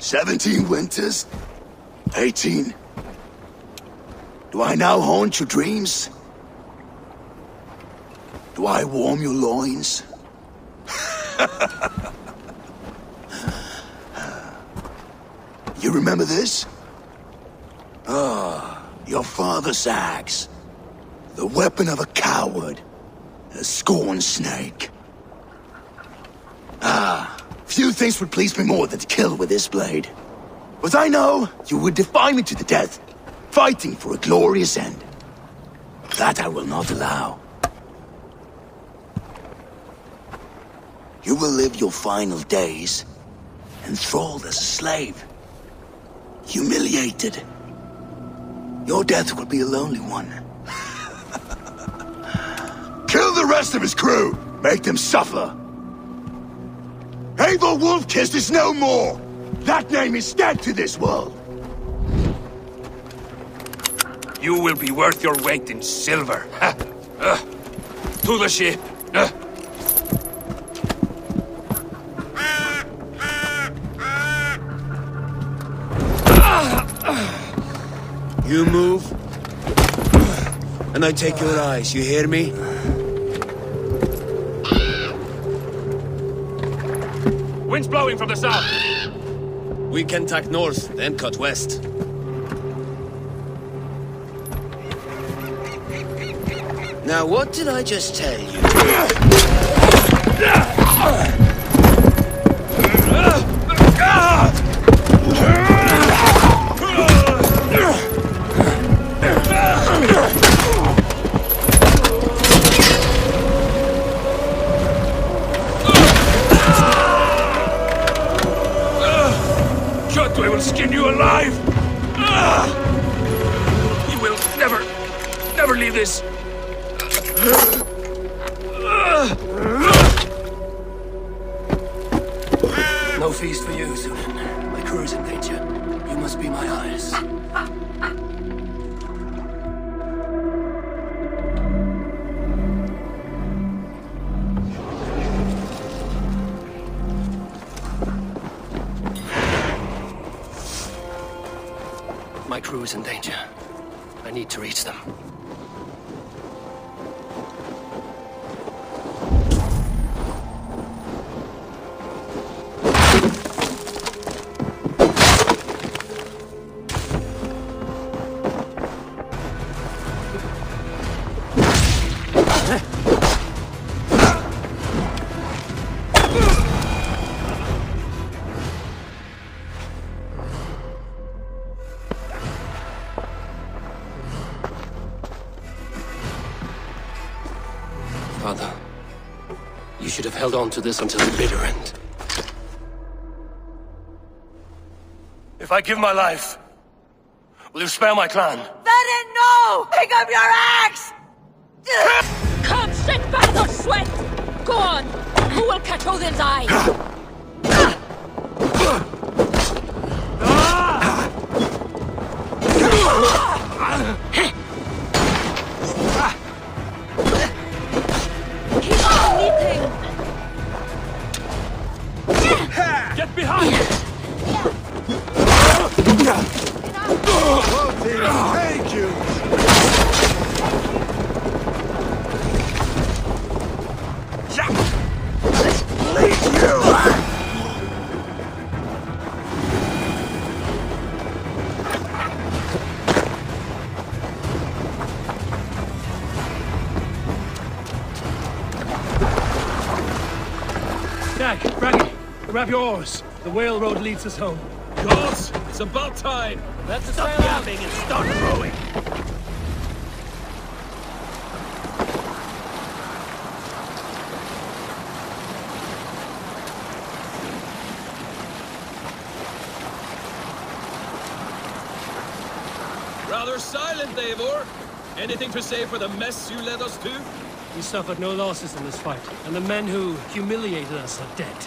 17 winters? 18? Do I now haunt your dreams? Do I warm your loins? You remember this? Ah, your father's axe. The weapon of a coward. A scorned snake. Ah, few things would please me more than to kill with this blade. But I know you would defy me to the death, fighting for a glorious end. That I will not allow. You will live your final days enthralled as a slave. Humiliated. Your death will be a lonely one. Kill the rest of his crew! Make them suffer! Eivor Wolf-Kissed is no more! That name is dead to this world! You will be worth your weight in silver. To the ship! You move, and I take your eyes, you hear me? Wind's blowing from the south. We can tack north, then cut west. Now what did I just tell you? I will skin you alive! You will never leave this! No feast for you, Sunan. My crew's in danger. You must be my eyes. My crew is in danger. I need to reach them. Father, you should have held on to this until the bitter end. If I give my life, will you spare my clan? Verin, no! Pick up your axe! Come, shit, bastard, sweat! Go on! Who will catch Odin's eye? Keep on knitting! Get behind! Thank you! Leave you! Jack, Braggy, grab your oars. The whale road leads us home. Gods, it's about time! Let's Stop yapping and start rowing! Rather silent, Eivor. Anything to say for the mess you led us to? We suffered no losses in this fight, and the men who humiliated us are dead.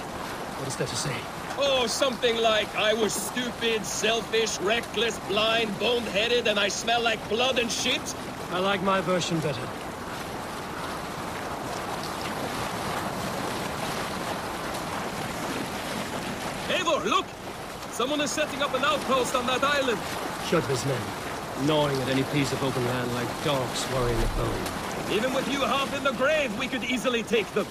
What is there to say? Oh, something like, I was stupid, selfish, reckless, blind, bone-headed, and I smell like blood and shit? I like my version better. Eivor, look! Someone is setting up an outpost on that island. Kjotve's men, gnawing at any piece of open land like dogs worrying a bone. Even with you half in the grave, we could easily take them.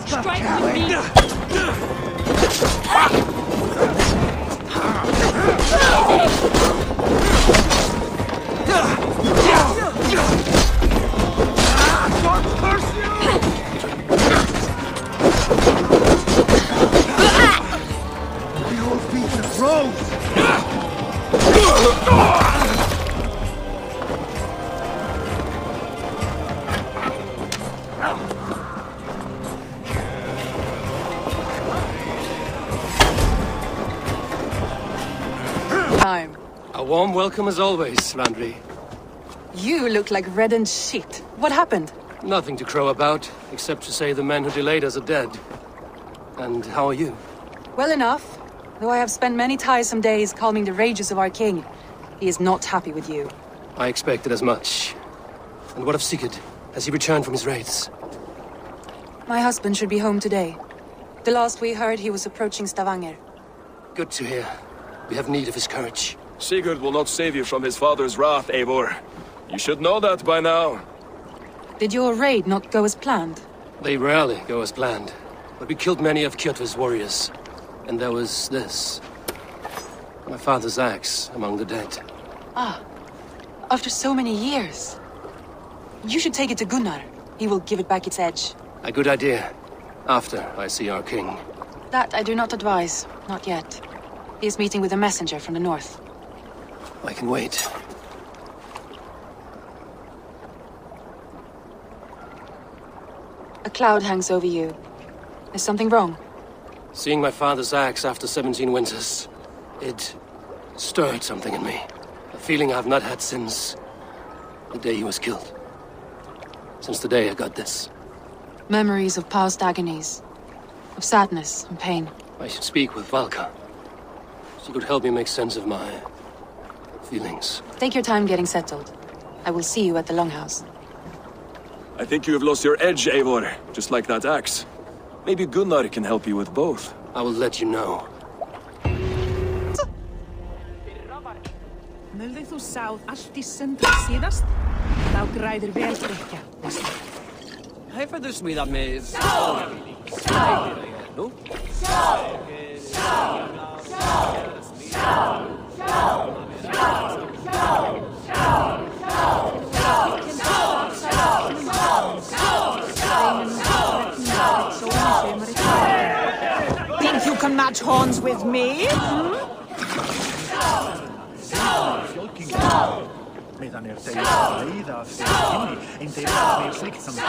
Strike with me! Time. A warm welcome as always, Landry. You look like reddened shit. What happened? Nothing to crow about, except to say the men who delayed us are dead. And how are you? Well enough. Though I have spent many tiresome days calming the rages of our king. He is not happy with you. I expected as much. And what of Sigurd? Has he returned from his raids? My husband should be home today. The last we heard, he was approaching Stavanger. Good to hear. We have need of his courage. Sigurd will not save you from his father's wrath, Eivor. You should know that by now. Did your raid not go as planned? They rarely go as planned. But we killed many of Kjotve's warriors. And there was this. My father's axe among the dead. Ah. After so many years. You should take it to Gunnar. He will give it back its edge. A good idea. After I see our king. That I do not advise. Not yet. He is meeting with a messenger from the north. I can wait. A cloud hangs over you. Is something wrong? Seeing my father's axe after 17 winters, it stirred something in me. A feeling I've not had since the day he was killed. Since the day I got this. Memories of past agonies. Of sadness and pain. I should speak with Valka. She could help me make sense of my feelings. Take your time getting settled. I will see you at the Longhouse. I think you have lost your edge, Eivor, just like that axe. Maybe Gunnar can help you with both. I will let you know. Mulðið þú sáð allt í sundra síðast? Þá græðir vel drykja. Hefur þú smíðað með... Nú? Think you can match horns with me? Medan þeir leiða af þeir kynni, en þeir meir slikt sem þeir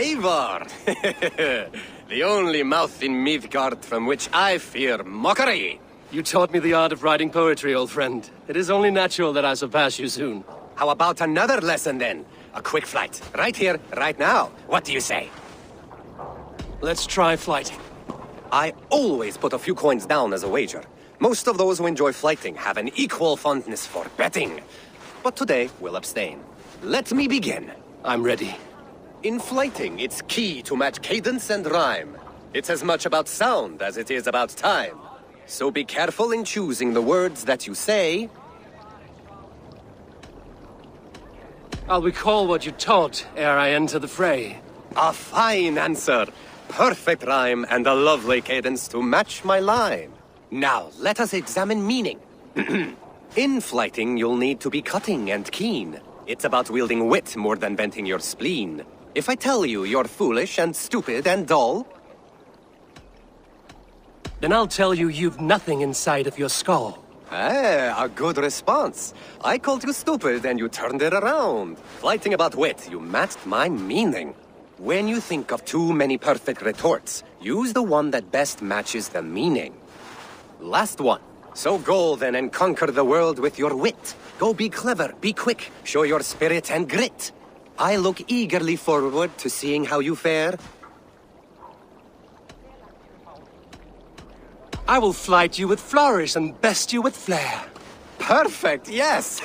Eivor! The only mouth in Midgard from which I fear mockery. You taught me the art of writing poetry, old friend. It is only natural that I surpass you soon. How about another lesson then? A quick flight. Right here, right now. What do you say? Let's try flighting. I always put a few coins down as a wager. Most of those who enjoy flighting have an equal fondness for betting. But today, we'll abstain. Let me begin. I'm ready. In flighting, it's key to match cadence and rhyme. It's as much about sound as it is about time. So be careful in choosing the words that you say. I'll recall what you taught ere I enter the fray. A fine answer. Perfect rhyme and a lovely cadence to match my line. Now, let us examine meaning. In flighting, you'll need to be cutting and keen. It's about wielding wit more than venting your spleen. If I tell you you're foolish and stupid and dull... Then I'll tell you you've nothing inside of your skull. A good response. I called you stupid and you turned it around. Flighting about wit, you matched my meaning. When you think of too many perfect retorts, use the one that best matches the meaning. Last one. So go then and conquer the world with your wit. Go be clever, be quick, show your spirit and grit. I look eagerly forward to seeing how you fare. I will flight you with flourish and best you with flair. Perfect, yes!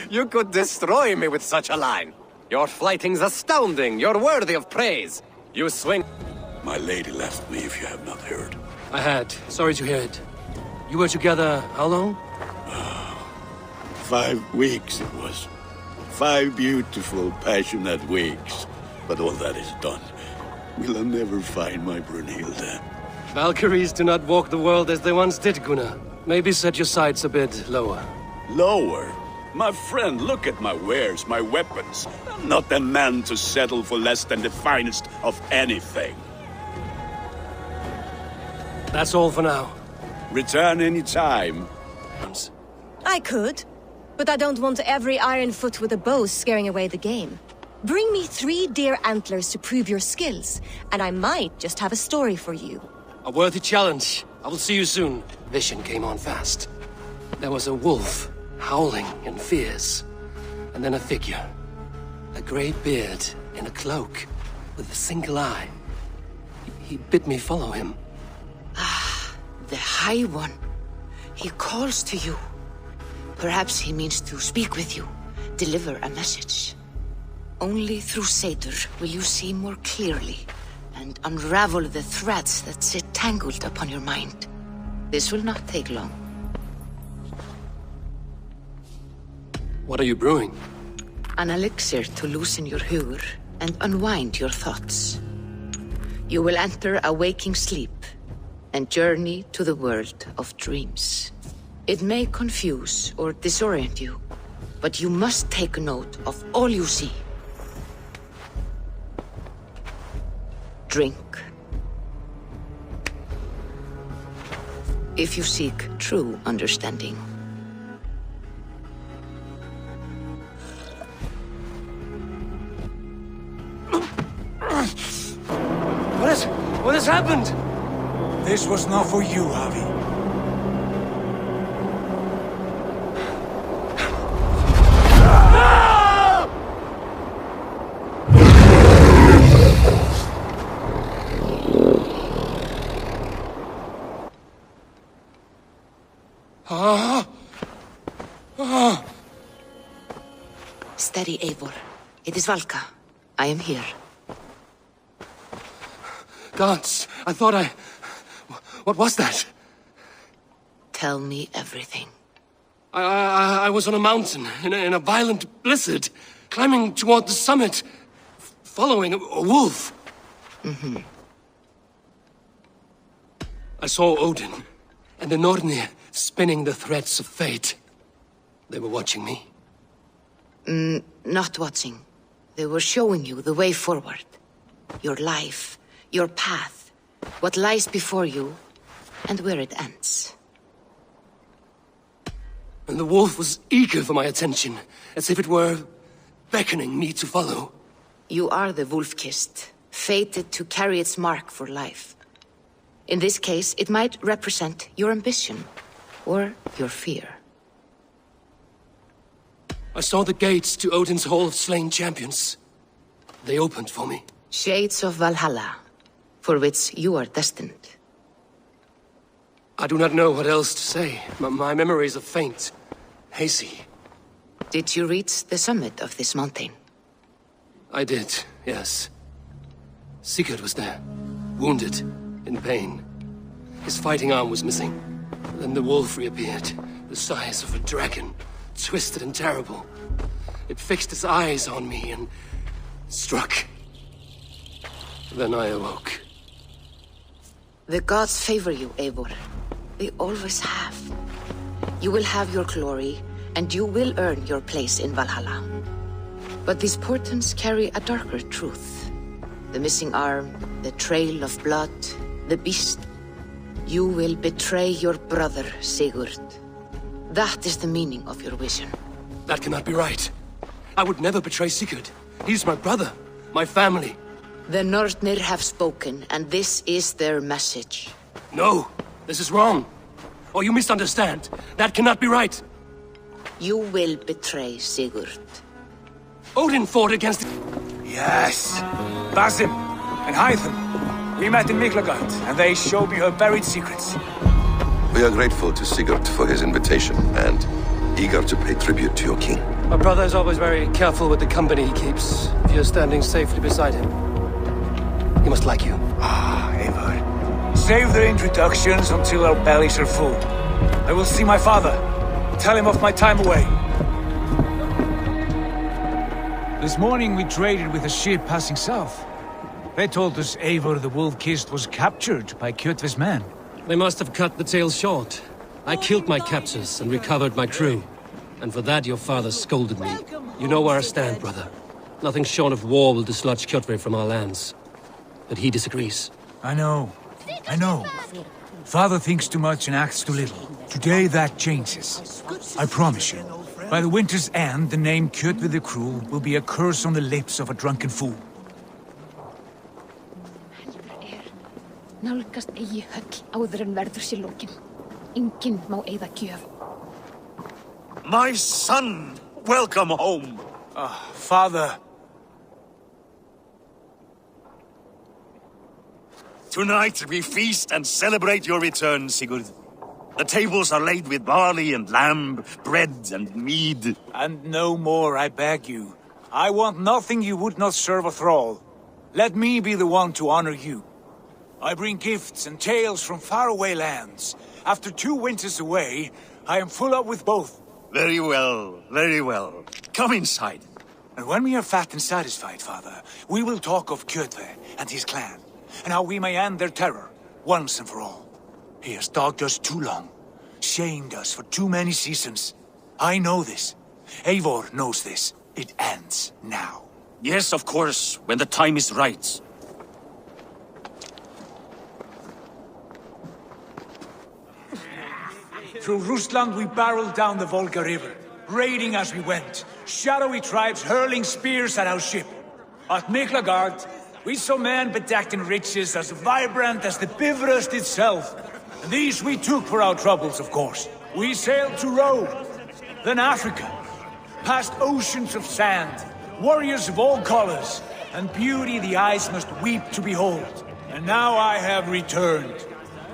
You could destroy me with such a line. Your flighting's astounding, you're worthy of praise. You swing... My lady left me, if you have not heard. I had. Sorry to hear it. You were together how long? 5 weeks it was. 5 beautiful, passionate weeks. But all that is done. Will I never find my Brunhilde? Valkyries do not walk the world as they once did, Gunnar. Maybe set your sights a bit lower. Lower? My friend, look at my wares, my weapons. I'm not a man to settle for less than the finest of anything. That's all for now. Return any time. I could, but I don't want every iron foot with a bow scaring away the game. Bring me 3 deer antlers to prove your skills, and I might just have a story for you. A worthy challenge. I will see you soon. Vision came on fast. There was a wolf, howling in fears. And then a figure. A grey beard in a cloak, with a single eye. He bid me follow him. The High One. He calls to you. Perhaps he means to speak with you, deliver a message. Only through Seder will you see more clearly and unravel the threads that sit tangled upon your mind. This will not take long. What are you brewing? An elixir to loosen your hugur and unwind your thoughts. You will enter a waking sleep and journey to the world of dreams. It may confuse or disorient you, but you must take note of all you see. Drink. If you seek true understanding. What has happened? This was not for you, Avi. Steady, Eivor. It is Valka. I am here. Gods, I thought I... What was that? Tell me everything. I was on a mountain, in a violent blizzard, climbing toward the summit, following a wolf. Mm-hmm. I saw Odin, and the Nornir spinning the threads of fate. They were watching me. Not watching. They were showing you the way forward. Your life, your path, what lies before you, and where it ends. And the wolf was eager for my attention, as if it were beckoning me to follow. You are the wolf-kissed, fated to carry its mark for life. In this case, it might represent your ambition, or your fear. I saw the gates to Odin's Hall of Slain Champions. They opened for me. Shades of Valhalla, for which you are destined. I do not know what else to say. My memories are faint, hazy. Did you reach the summit of this mountain? I did, yes. Sigurd was there, wounded, in pain. His fighting arm was missing. Then the wolf reappeared, the size of a dragon, twisted and terrible. It fixed its eyes on me and struck. Then I awoke. The gods favor you, Eivor. They always have. You will have your glory, and you will earn your place in Valhalla. But these portents carry a darker truth. The missing arm, the trail of blood, the beast. You will betray your brother, Sigurd. That is the meaning of your vision. That cannot be right. I would never betray Sigurd. He's my brother, my family. The Nornir have spoken, and this is their message. No, this is wrong. Or you misunderstand. That cannot be right. You will betray Sigurd. Odin fought against... Yes. Basim and Hytham. We met in Miklagard, and they showed me her buried secrets. We are grateful to Sigurd for his invitation, and eager to pay tribute to your king. My brother is always very careful with the company he keeps. If you're standing safely beside him, he must like you. Ah, Eivor. Save their introductions until our bellies are full. I will see my father. Tell him of my time away. This morning we traded with a ship passing south. They told us Eivor the Wolf-Kissed was captured by Kjotve's men. They must have cut the tale short. I killed my captors and recovered my crew. And for that your father scolded me. You know where I stand, brother. Nothing short of war will dislodge Kjotve from our lands. But he disagrees. I know. Father thinks too much and acts too little. Today that changes. I promise you. By the winter's end, the name Kjotve the Cruel will be a curse on the lips of a drunken fool. Nálgast eigi höll áður en verður sér lokin. Enginn má eyða gjöf. My son! Welcome home! Father. Tonight we feast and celebrate your return, Sigurd. The tables are laid with barley and lamb, bread and mead. And no more, I beg you. I want nothing you would not serve a thrall. Let me be the one to honor you. I bring gifts and tales from faraway lands. After 2 winters away, I am full up with both. Very well, very well. Come inside. And when we are fat and satisfied, Father, we will talk of Kjotve and his clan, and how we may end their terror, once and for all. He has dogged us too long, shamed us for too many seasons. I know this. Eivor knows this. It ends now. Yes, of course, when the time is right. Through Rusland we barreled down the Volga River, raiding as we went, shadowy tribes hurling spears at our ship. At Miklagard, we saw men bedecked in riches as vibrant as the Bifrost itself. And these we took for our troubles, of course. We sailed to Rome, then Africa, past oceans of sand, warriors of all colors, and beauty the eyes must weep to behold. And now I have returned,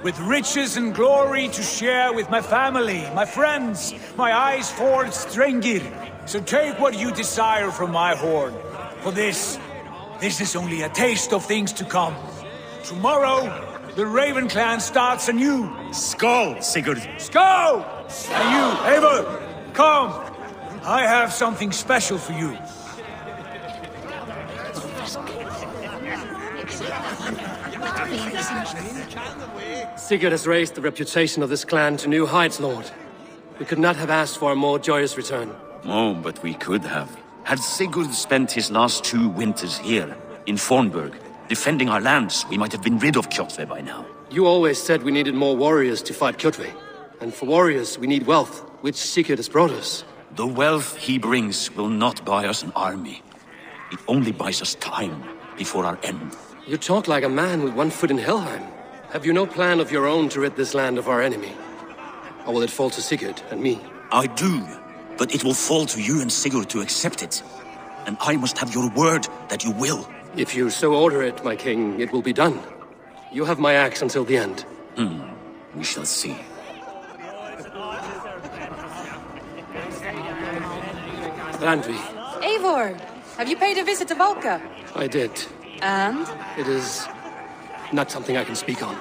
with riches and glory to share with my family, my friends, my eyes forged Strengir. So take what you desire from my horn. For this is only a taste of things to come. Tomorrow, the Raven clan starts anew. Skål, Sigurd. Skål! And you, Eivor, come. I have something special for you. Sigurd has raised the reputation of this clan to new heights, Lord. We could not have asked for a more joyous return. Oh, but we could have. Had Sigurd spent his last 2 winters here, in Fornburg, defending our lands, we might have been rid of Kjotve by now. You always said we needed more warriors to fight Kjotve. And for warriors, we need wealth, which Sigurd has brought us. The wealth he brings will not buy us an army. It only buys us time before our end. You talk like a man with one foot in Helheim. Have you no plan of your own to rid this land of our enemy? Or will it fall to Sigurd and me? I do, but it will fall to you and Sigurd to accept it. And I must have your word that you will. If you so order it, my king, it will be done. You have my axe until the end. We shall see. Randvi. Eivor, have you paid a visit to Valka? I did. And? It is not something I can speak on,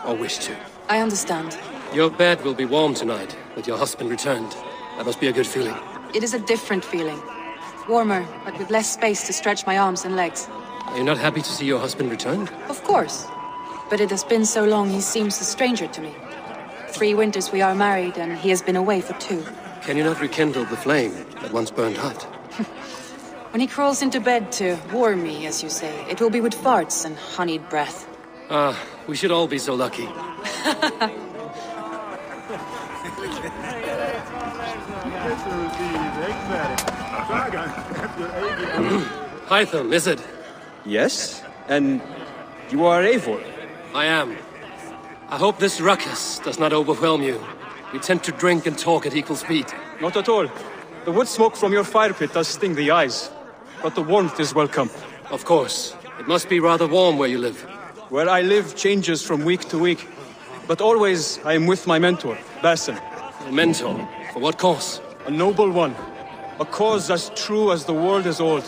or wish to. I understand. Your bed will be warm tonight, with your husband returned. That must be a good feeling. It is a different feeling. Warmer, but with less space to stretch my arms and legs. Are you not happy to see your husband returned? Of course. But it has been so long he seems a stranger to me. 3 winters we are married, and he has been away for 2. Can you not rekindle the flame that once burned hot? When he crawls into bed to warm me, as you say, it will be with farts and honeyed breath. We should all be so lucky. Hytham, is it? Yes? And you are Eivor? I am. I hope this ruckus does not overwhelm you. We tend to drink and talk at equal speed. Not at all. The wood smoke from your fire pit does sting the eyes, but the warmth is welcome. Of course. It must be rather warm where you live. Where I live changes from week to week, but always I am with my mentor, Basin. A mentor? For what cause? A noble one. A cause as true as the world is old.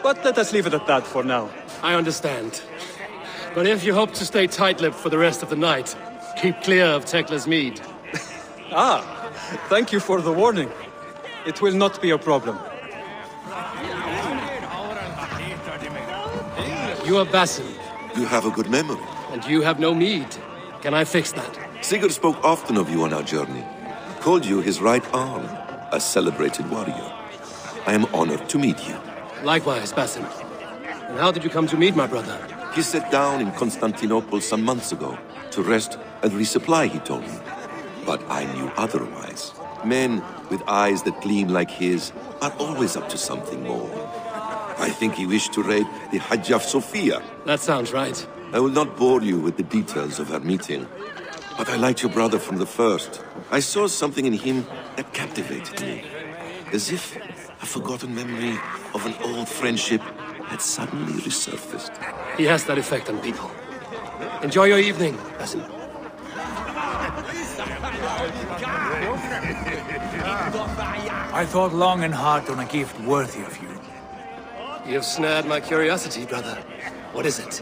But let us leave it at that for now. I understand. But if you hope to stay tight-lipped for the rest of the night, keep clear of Tekla's mead. Ah, thank you for the warning. It will not be a problem. You are Basin. You have a good memory. And you have no mead. Can I fix that? Sigurd spoke often of you on our journey. Called you his right arm, a celebrated warrior. I am honored to meet you. Likewise, Basin. And how did you come to meet my brother? He sat down in Constantinople some months ago to rest and resupply, he told me. But I knew otherwise. Men with eyes that gleam like his are always up to something more. I think he wished to raid the Hagia Sophia. That sounds right. I will not bore you with the details of our meeting. But I liked your brother from the first. I saw something in him that captivated me. As if a forgotten memory of an old friendship had suddenly resurfaced. He has that effect on people. Enjoy your evening, Basin. I thought long and hard on a gift worthy of you. You've snared my curiosity, brother. What is it?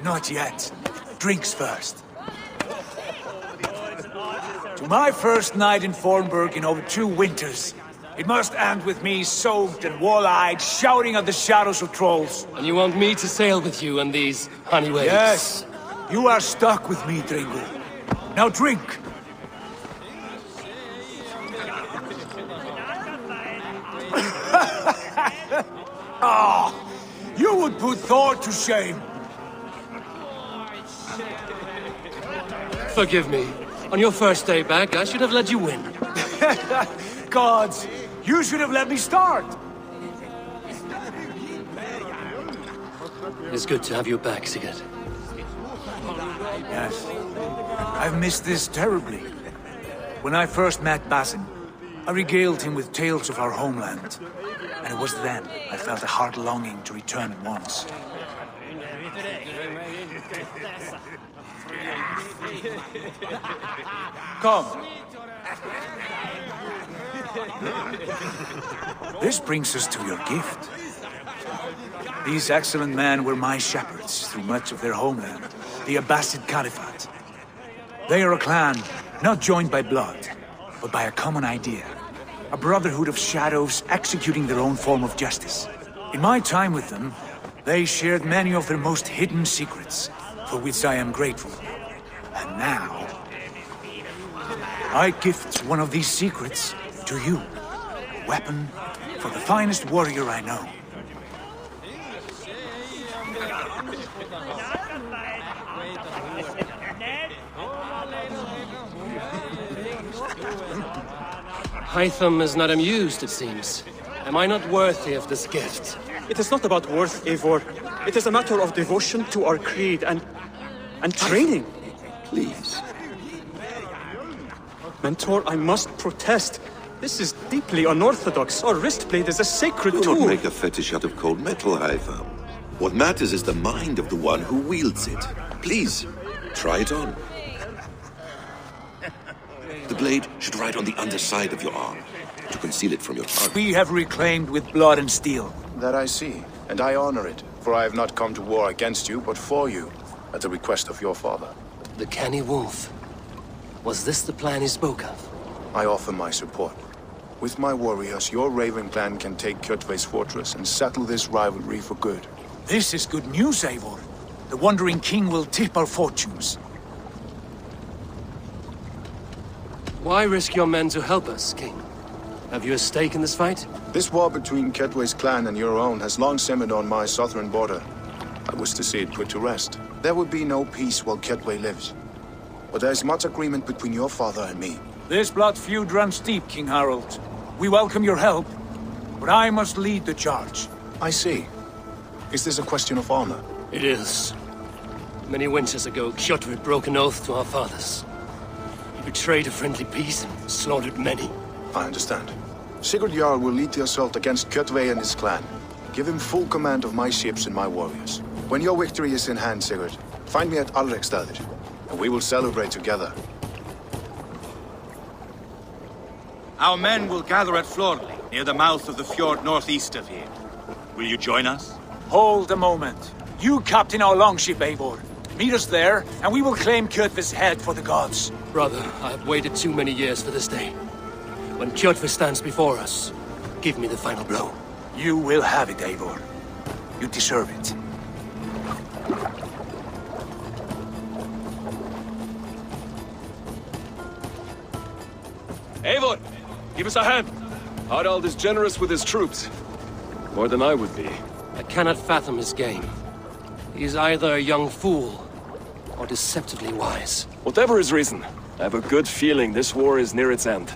Not yet. Drinks first. To my first night in Fornburg in over 2 winters. It must end with me soaked and wall-eyed, shouting at the shadows of trolls. And you want me to sail with you on these honey waves? Yes. You are stuck with me, Dringo. Now drink. Ah, you would put Thor to shame. Forgive me. On your first day back, I should have let you win. Gods, you should have let me start. It's good to have you back, Sigurd. Yes. I've missed this terribly. When I first met Basin, I regaled him with tales of our homeland. And it was then I felt a heart longing to return at once. Come. This brings us to your gift. These excellent men were my shepherds through much of their homeland, the Abbasid Caliphate. They are a clan, not joined by blood, but by a common idea. A brotherhood of shadows executing their own form of justice. In my time with them, they shared many of their most hidden secrets, for which I am grateful. And now, I gift one of these secrets to you. A weapon for the finest warrior I know. Hytham is not amused, it seems. Am I not worthy of this gift? It is not about worth, Eivor. It is a matter of devotion to our creed and training. Please. Mentor, I must protest. This is deeply unorthodox. Our wristblade is a sacred Do tool. not make a fetish out of cold metal, Hytham. What matters is the mind of the one who wields it. Please, try it on. The blade should ride on the underside of your arm, to conceal it from your target. We have reclaimed with blood and steel. That I see, and I honor it. For I have not come to war against you, but for you, at the request of your father. The canny wolf. Was this the plan he spoke of? I offer my support. With my warriors, your Raven clan can take Kjotve's fortress and settle this rivalry for good. This is good news, Eivor. The Wandering King will tip our fortunes. Why risk your men to help us, King? Have you a stake in this fight? This war between Kjotve's clan and your own has long simmered on my southern border. I wish to see it put to rest. There would be no peace while Kjotve lives. but there is much agreement between your father and me. This blood feud runs deep, King Harold. We welcome your help, but I must lead the charge. I see. Is this a question of honor? It is. Many winters ago, Kjotve broke an oath to our fathers. He betrayed a friendly peace and slaughtered many. I understand. Sigurd Jarl will lead the assault against Kjotve and his clan. Give him full command of my ships and my warriors. When your victory is in hand, Sigurd, find me at Alrekstadir, and we will celebrate together. Our men will gather at Florli, near the mouth of the fjord northeast of here. Will you join us? Hold a moment. You captain our longship, Eivor. Meet us there, and we will claim Kjotve's head for the gods. Brother, I have waited too many years for this day. When Kjotve stands before us, give me the final blow. You will have it, Eivor. You deserve it. Eivor, give us a hand. Harald is generous with his troops. More than I would be. I cannot fathom his game. He is either a young fool, or deceptively wise. Whatever his reason, I have a good feeling this war is near its end.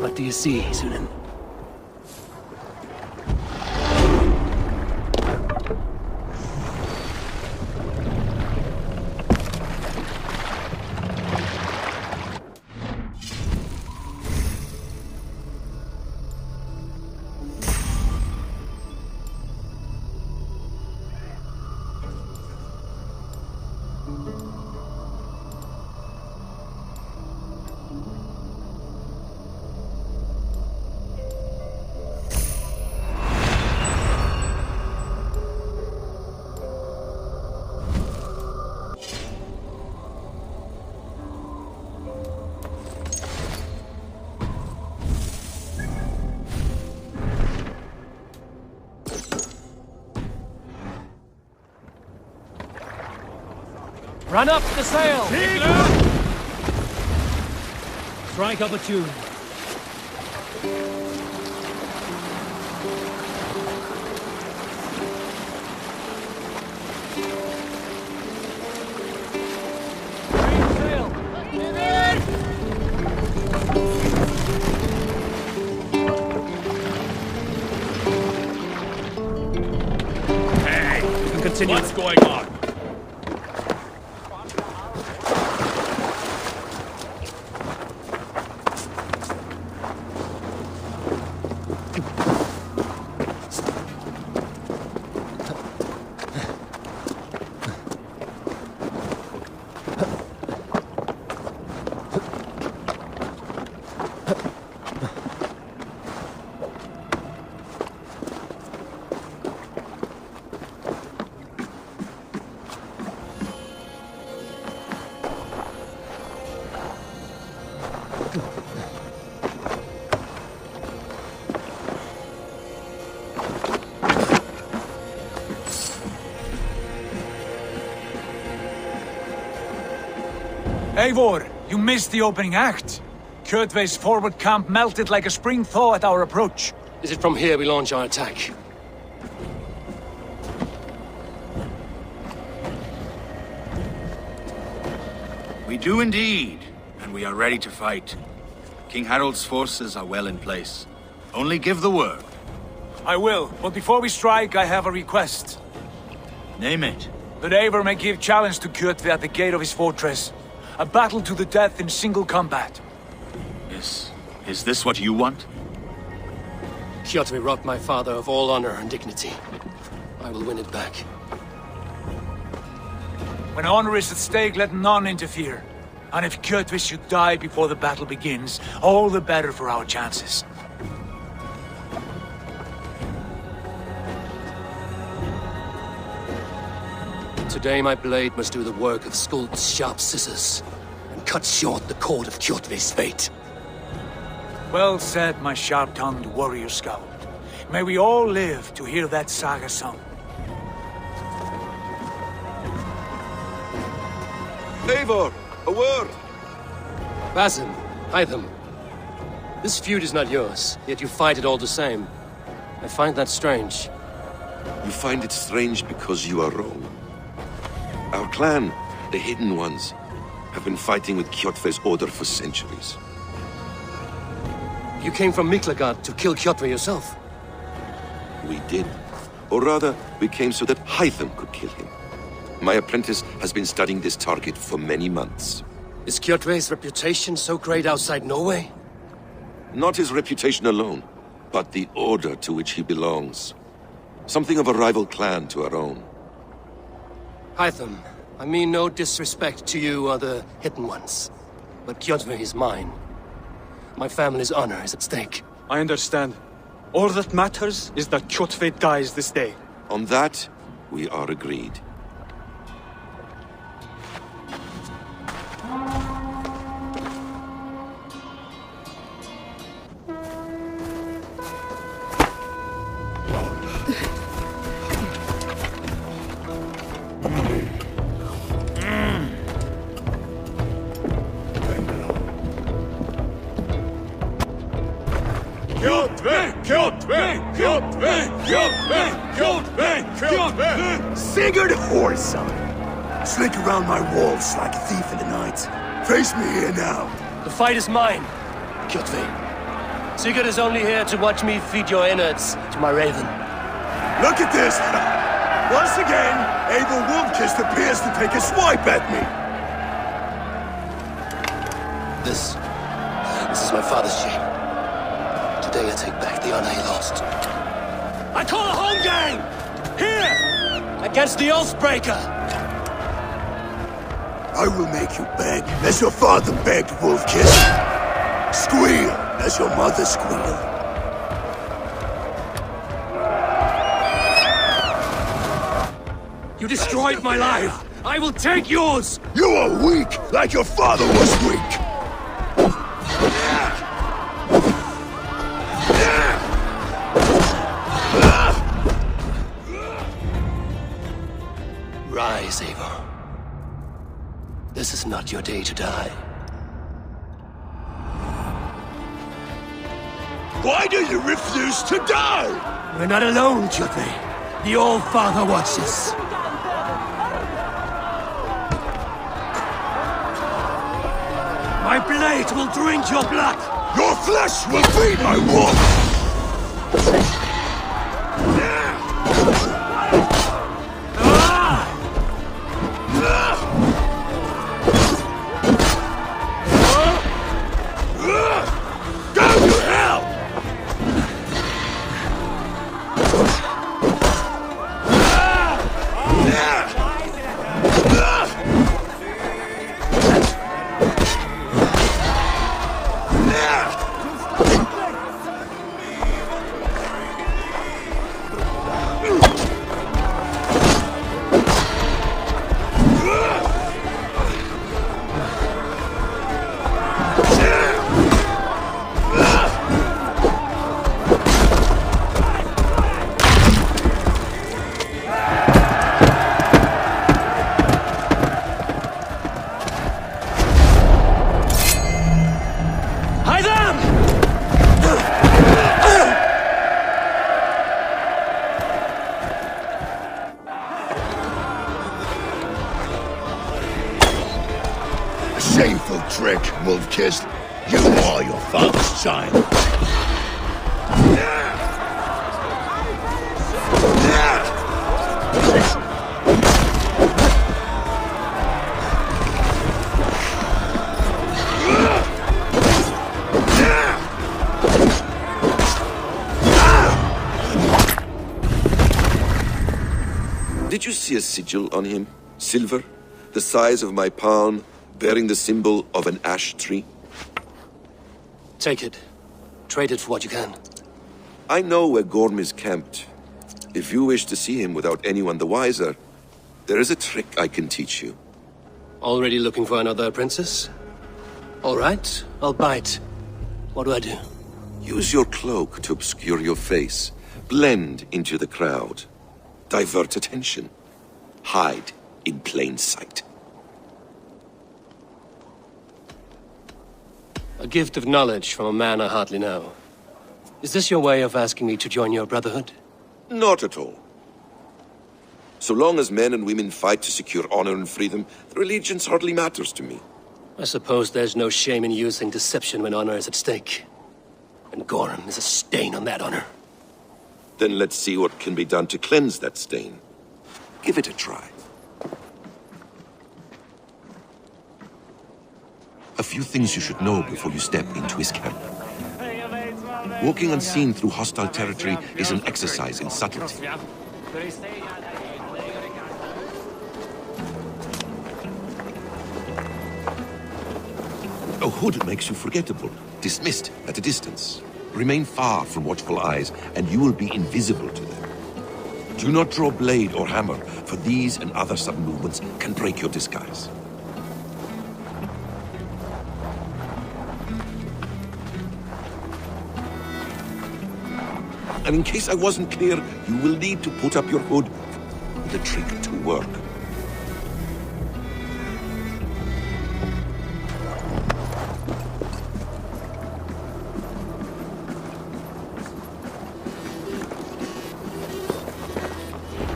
What do you see, Sunan? Run up the sail! Strike up a tune. Hey, you can continue. What's going on? Eivor, you missed the opening act. Kjotve's forward camp melted like a spring thaw at our approach. Is it from here we launch our attack? We do indeed, and we are ready to fight. King Harold's forces are well in place. Only give the word. I will, but before we strike, I have a request. Name it. That Eivor may give challenge to Kjotve at the gate of his fortress. A battle to the death in single combat. Is this what you want? Kjotve robbed my father of all honor and dignity. I will win it back. When honor is at stake, let none interfere. And if Kjotve should die before the battle begins, all the better for our chances. Today my blade must do the work of Skuld's sharp scissors, and cut short the cord of Kjotve's fate. Well said, my sharp-tongued warrior scout. May we all live to hear that saga sung. Eivor, a word! Basim, Hytham. This feud is not yours, yet you fight it all the same. I find that strange. You find it strange because you are wrong. Our clan, the Hidden Ones, have been fighting with Kjotve's order for centuries. You came from Miklagard to kill Kjotve yourself? We did. Or rather, we came so that Hytham could kill him. My apprentice has been studying this target for many months. Is Kjotve's reputation so great outside Norway? Not his reputation alone, but the order to which he belongs. Something of a rival clan to our own. Hytham, I mean no disrespect to you or the Hidden Ones, but Kjotve is mine. My family's honor is at stake. I understand. All that matters is that Kjotve dies this day. On that, we are agreed. Sigurd Whoreson! Slink around my walls like a thief in the night. Face me here now. The fight is mine, Kjotve. Sigurd is only here to watch me feed your innards to my raven. Look at this! Once again, Abel Wolfkist appears to take a swipe at me. This is my father's shame. Today I take back the honor he lost. I call a home game! Here! Against the Oathbreaker! I will make you beg, as your father begged, Wolfkist. Squeal, as your mother squealed. You destroyed my life! I will take yours! You are weak, like your father was weak! Rise, Eivor. This is not your day to die. Why do you refuse to die? We're not alone, Kjotve. The All-Father watches. My blade will drink your blood! Your flesh will be my wolf! Shameful trick, Wolfkist. You are your father's child. Did you see a sigil on him? Silver, the size of my palm, bearing the symbol of an ash tree? Take it. Trade it for what you can. I know where Gorm is camped. If you wish to see him without anyone the wiser, There is a trick I can teach you. Already looking for another princess? All right, I'll bite. What do I do? Use your cloak to obscure your face. Blend into the crowd. Divert attention. Hide in plain sight. A gift of knowledge from a man I hardly know. Is this your way of asking me to join your brotherhood? Not at all. So long as men and women fight to secure honor and freedom, their allegiance hardly matters to me. I suppose there's no shame in using deception when honor is at stake. And Gorham is a stain on that honor. Then let's see what can be done to cleanse that stain. Give it a try. A few things you should know before you step into his camp. Walking unseen through hostile territory is an exercise in subtlety. A hood makes you forgettable, dismissed at a distance. Remain far from watchful eyes, and you will be invisible to them. Do not draw blade or hammer, for these and other sudden movements can break your disguise. And in case I wasn't clear, you will need to put up your hood for the trick to work.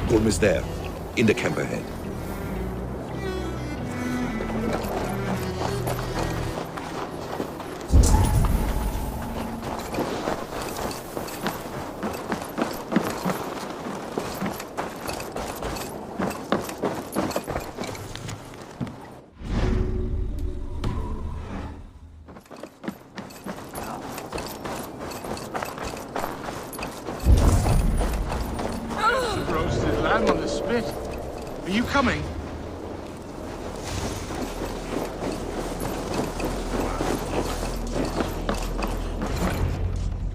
Gorm is there, in the camp ahead. Roasted lamb on the spit. Are you coming?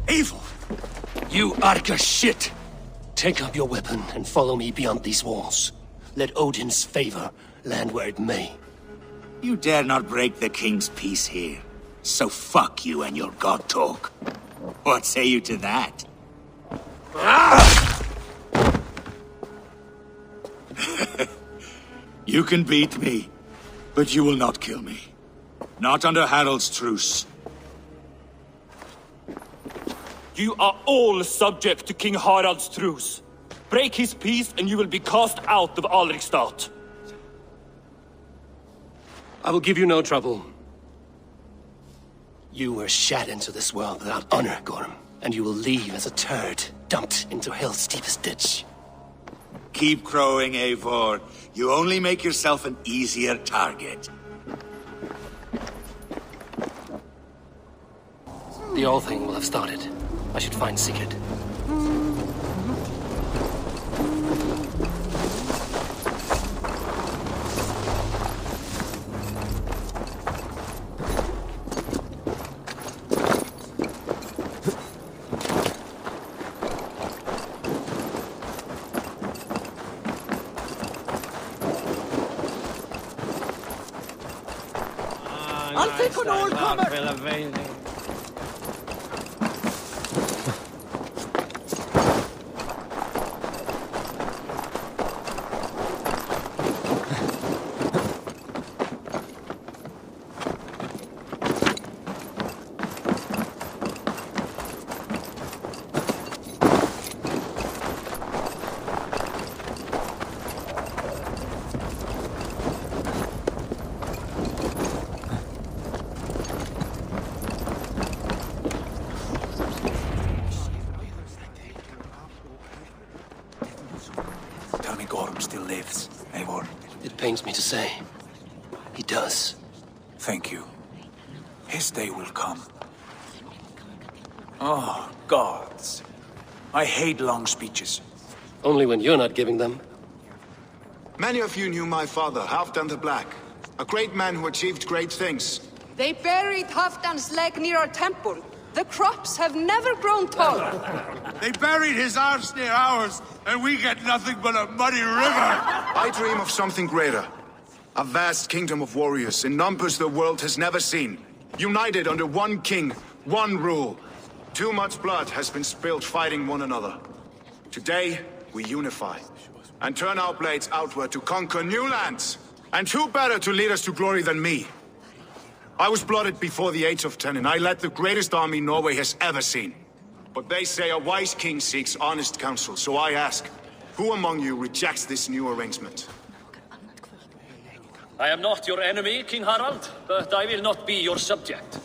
Evil! You Arga shit! Take up your weapon and follow me beyond these walls. Let Odin's favor land where it may. You dare not break the king's peace here. So fuck you and your god talk. What say you to that? You can beat me, but you will not kill me. Not under Harald's truce. You are all subject to King Harald's truce. Break his peace and you will be cast out of Alrikstad. I will give you no trouble. You were shat into this world without honor, Gorm, and you will leave as a turd, dumped into hell's deepest ditch. Keep crowing, Eivor. You only make yourself an easier target. The All Thing will have started. I should find Sigurd. I'll take an old comer! Tell me Gorm still lives, Eivor. It pains me to say. He does. Thank you. His day will come. Oh, gods. I hate long speeches. Only when you're not giving them. Many of you knew my father, Halfdan the Black. A great man who achieved great things. They buried Halfdan's leg near our temple. The crops have never grown taller. They buried his arse near ours, and we get nothing but a muddy river. I dream of something greater. A vast kingdom of warriors in numbers the world has never seen. United under one king, one rule. Too much blood has been spilled fighting one another. Today, we unify and turn our blades outward to conquer new lands. And who better to lead us to glory than me? I was blooded before the age of 10, and I led the greatest army Norway has ever seen. But they say a wise king seeks honest counsel, so I ask, who among you rejects this new arrangement? I am not your enemy, King Harald, but I will not be your subject.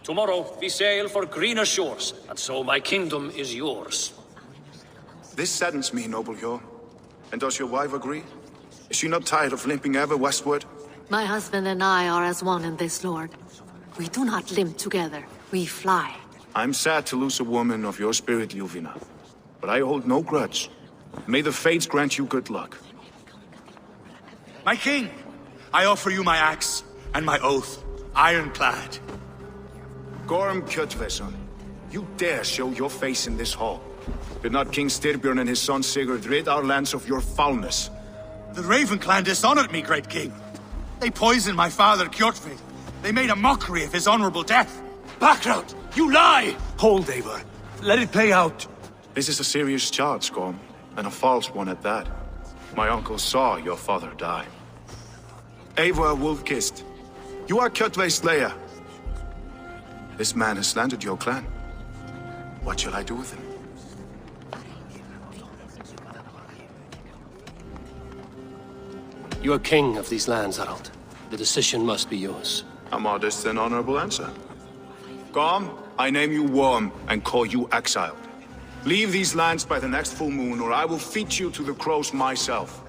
Tomorrow we sail for greener shores, and so my kingdom is yours. This saddens me, noble Hjor. And does your wife agree? Is she not tired of limping ever westward? My husband and I are as one in this, Lord. We do not limp together, we fly. I'm sad to lose a woman of your spirit, Ljuvina. But I hold no grudge. May the fates grant you good luck. My king, I offer you my axe and my oath, ironclad. Gorm Kjotveson, you dare show your face in this hall. Did not King Styrbjörn and his son Sigurd rid our lands of your foulness? The Raven clan dishonored me, great king. They poisoned my father, Kjotve. They made a mockery of his honorable death. Background! You lie! Hold, Eivor. Let it play out. This is a serious charge, Gorm, and a false one at that. My uncle saw your father die. Eivor Wolf-Kissed, you are Kjotve's slayer. This man has slandered your clan. What shall I do with him? You are king of these lands, Harald. The decision must be yours. A modest and honorable answer. Gorm, I name you Worm and call you exiled. Leave these lands by the next full moon, or I will feed you to the crows myself.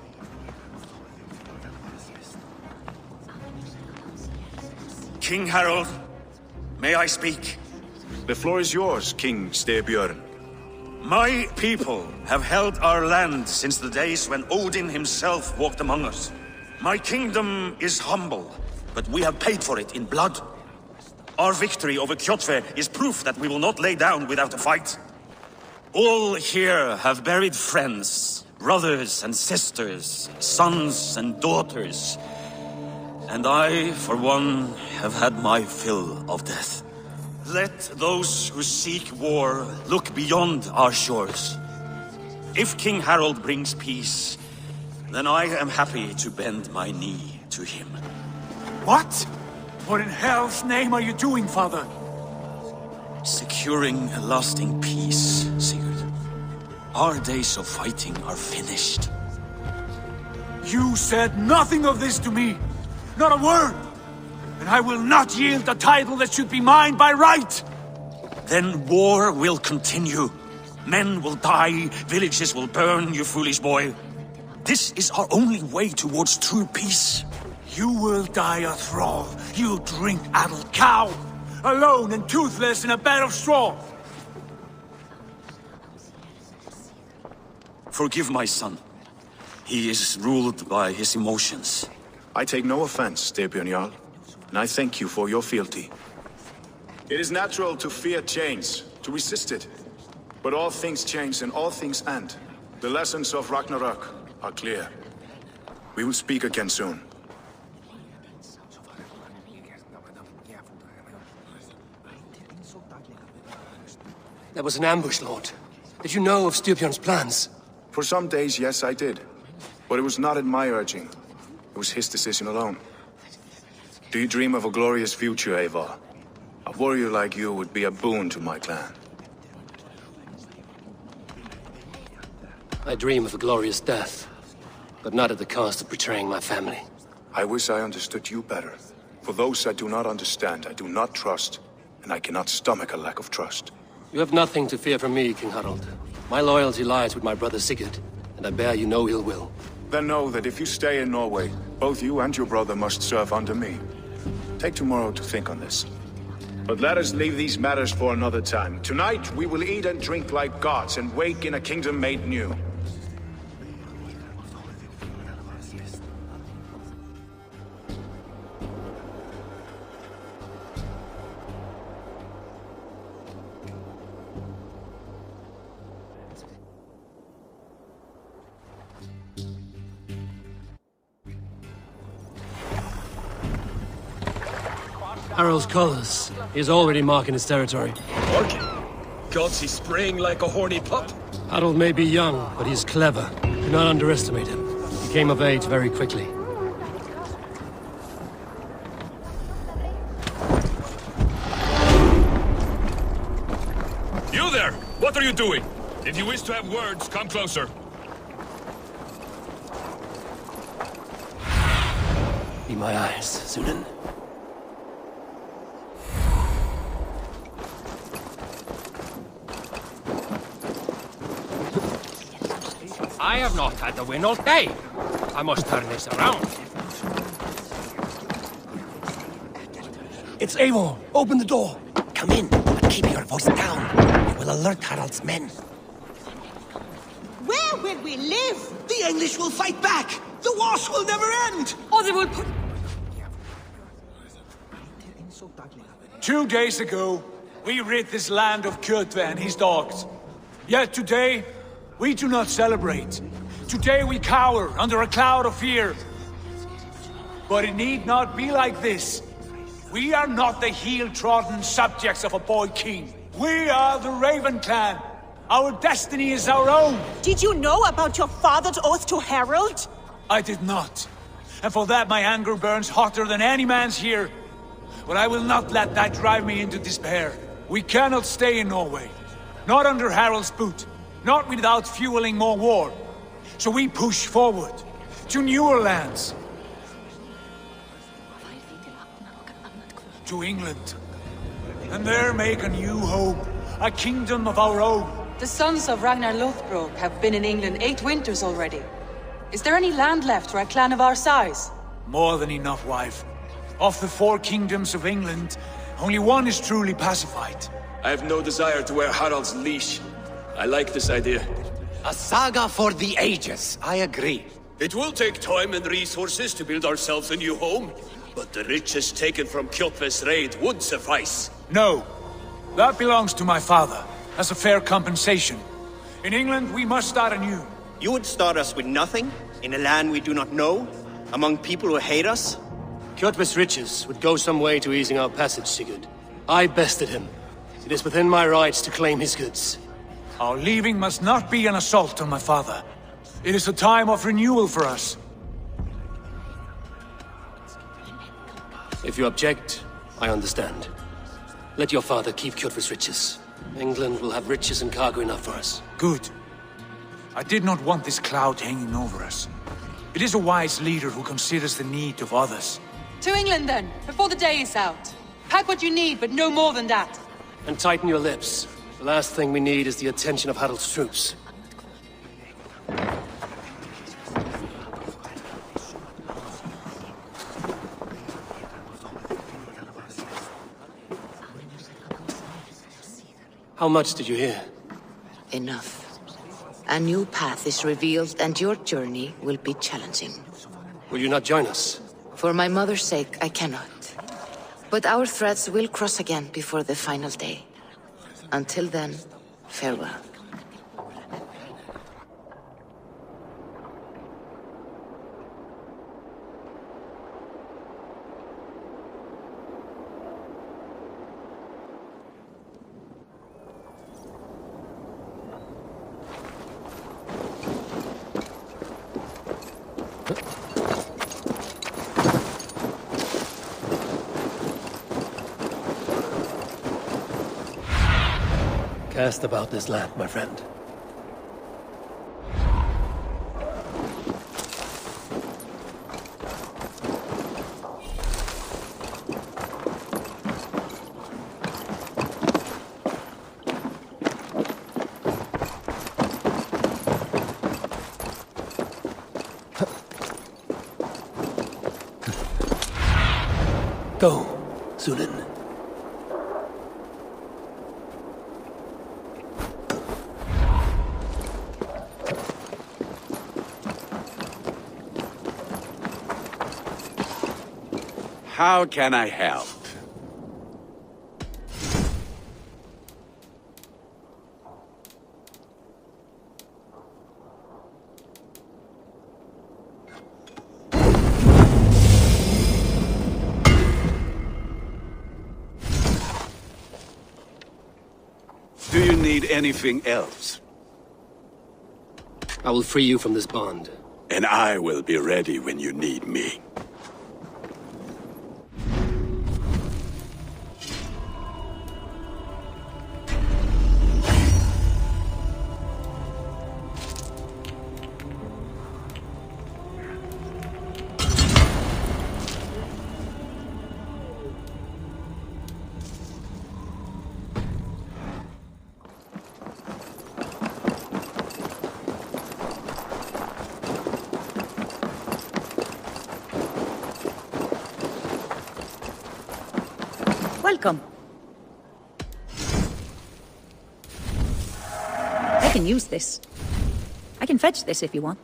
King Harald, may I speak? The floor is yours, King Styrbjörn. My people have held our land since the days when Odin himself walked among us. My kingdom is humble, but we have paid for it in blood. Our victory over Kjotve is proof that we will not lay down without a fight. All here have buried friends, brothers and sisters, sons and daughters. And I, for one, have had my fill of death. Let those who seek war look beyond our shores. If King Harald brings peace, then I am happy to bend my knee to him. What? What in hell's name are you doing, father? Securing a lasting peace, Sigurd. Our days of fighting are finished. You said nothing of this to me. Not a word. And I will not yield the title that should be mine by right. Then war will continue. Men will die, villages will burn, you foolish boy. This is our only way towards true peace. You will die a thrall, you drink-addled cow, alone and toothless in a bed of straw. Forgive my son. He is ruled by his emotions. I take no offense, Styrbjörn Jarl, and I thank you for your fealty. It is natural to fear change, to resist it. But all things change and all things end. The lessons of Ragnarok are clear. We will speak again soon. There was an ambush, Lord. Did you know of Styrbjörn's plans? For some days, yes, I did. But it was not at my urging. It was his decision alone. Do you dream of a glorious future, Eivor? A warrior like you would be a boon to my clan. I dream of a glorious death, but not at the cost of betraying my family. I wish I understood you better. For those I do not understand, I do not trust, and I cannot stomach a lack of trust. You have nothing to fear from me, King Harald. My loyalty lies with my brother Sigurd, and I bear you no ill will. Then know that if you stay in Norway, both you and your brother must serve under me. Take tomorrow to think on this. But let us leave these matters for another time. Tonight, we will eat and drink like gods and wake in a kingdom made new. Harald's colors. He is already marking his territory. Marking? Gods, he's spraying like a horny pup. Harold may be young, but he's clever. Do not underestimate him. He came of age very quickly. You there! What are you doing? If you wish to have words, come closer. Be my eyes, Sunan. I have not had the win all day. I must turn this around. It's Eivor. Open the door. Come in, but keep your voice down. It will alert Harald's men. Where will we live? The English will fight back. The wars will never end. Or they will put... 2 days ago, we rid this land of Kjotve and his dogs. Yet today, we do not celebrate. Today we cower under a cloud of fear. But it need not be like this. We are not the heel-trodden subjects of a boy king. We are the Raven clan. Our destiny is our own. Did you know about your father's oath to Harald? I did not. And for that my anger burns hotter than any man's here. But I will not let that drive me into despair. We cannot stay in Norway. Not under Harald's boot. Not without fueling more war. So we push forward. To newer lands. To England. And there make a new home. A kingdom of our own. The sons of Ragnar Lothbrok have been in England 8 winters already. Is there any land left for a clan of our size? More than enough, wife. Of the 4 kingdoms of England, only one is truly pacified. I have no desire to wear Harald's leash. I like this idea. A saga for the ages, I agree. It will take time and resources to build ourselves a new home, but the riches taken from Kjotve's raid would suffice. No. That belongs to my father, as a fair compensation. In England, we must start anew. You would start us with nothing? In a land we do not know? Among people who hate us? Kjotve's riches would go some way to easing our passage, Sigurd. I bested him. It is within my rights to claim his goods. Our leaving must not be an assault on my father. It is a time of renewal for us. If you object, I understand. Let your father keep Kjotve's riches. England will have riches and cargo enough for us. Good. I did not want this cloud hanging over us. It is a wise leader who considers the need of others. To England then, before the day is out. Pack what you need, but no more than that. And tighten your lips. The last thing we need is the attention of Harald's troops. How much did you hear? Enough. A new path is revealed, and your journey will be challenging. Will you not join us? For my mother's sake, I cannot. But our threads will cross again before the final day. Until then, farewell. Cast about this land, my friend. Go, Sunan. How can I help? need anything else. I will free you from this bond. And I will be ready when you need me. Welcome. I can use this. I can fetch this if you want.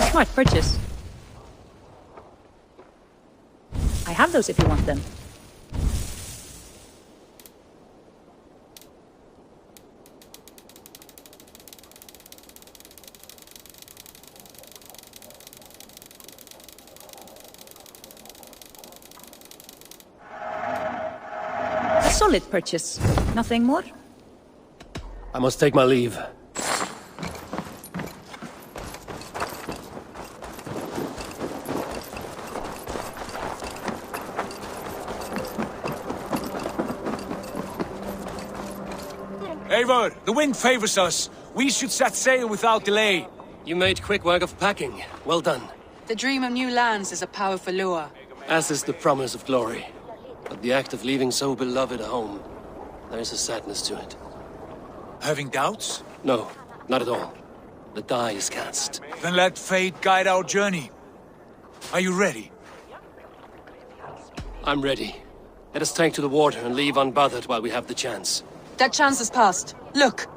Smart purchase. I have those if you want them. Solid purchase. Nothing more? I must take my leave. Eivor, the wind favors us. We should set sail without delay. You made quick work of packing. Well done. The dream of new lands is a powerful lure. As is the promise of glory. But the act of leaving so beloved a home, there is a sadness to it. Having doubts? No, not at all. The die is cast. Then let fate guide our journey. Are you ready? I'm ready. Let us take to the water and leave unbothered while we have the chance. That chance has passed. Look!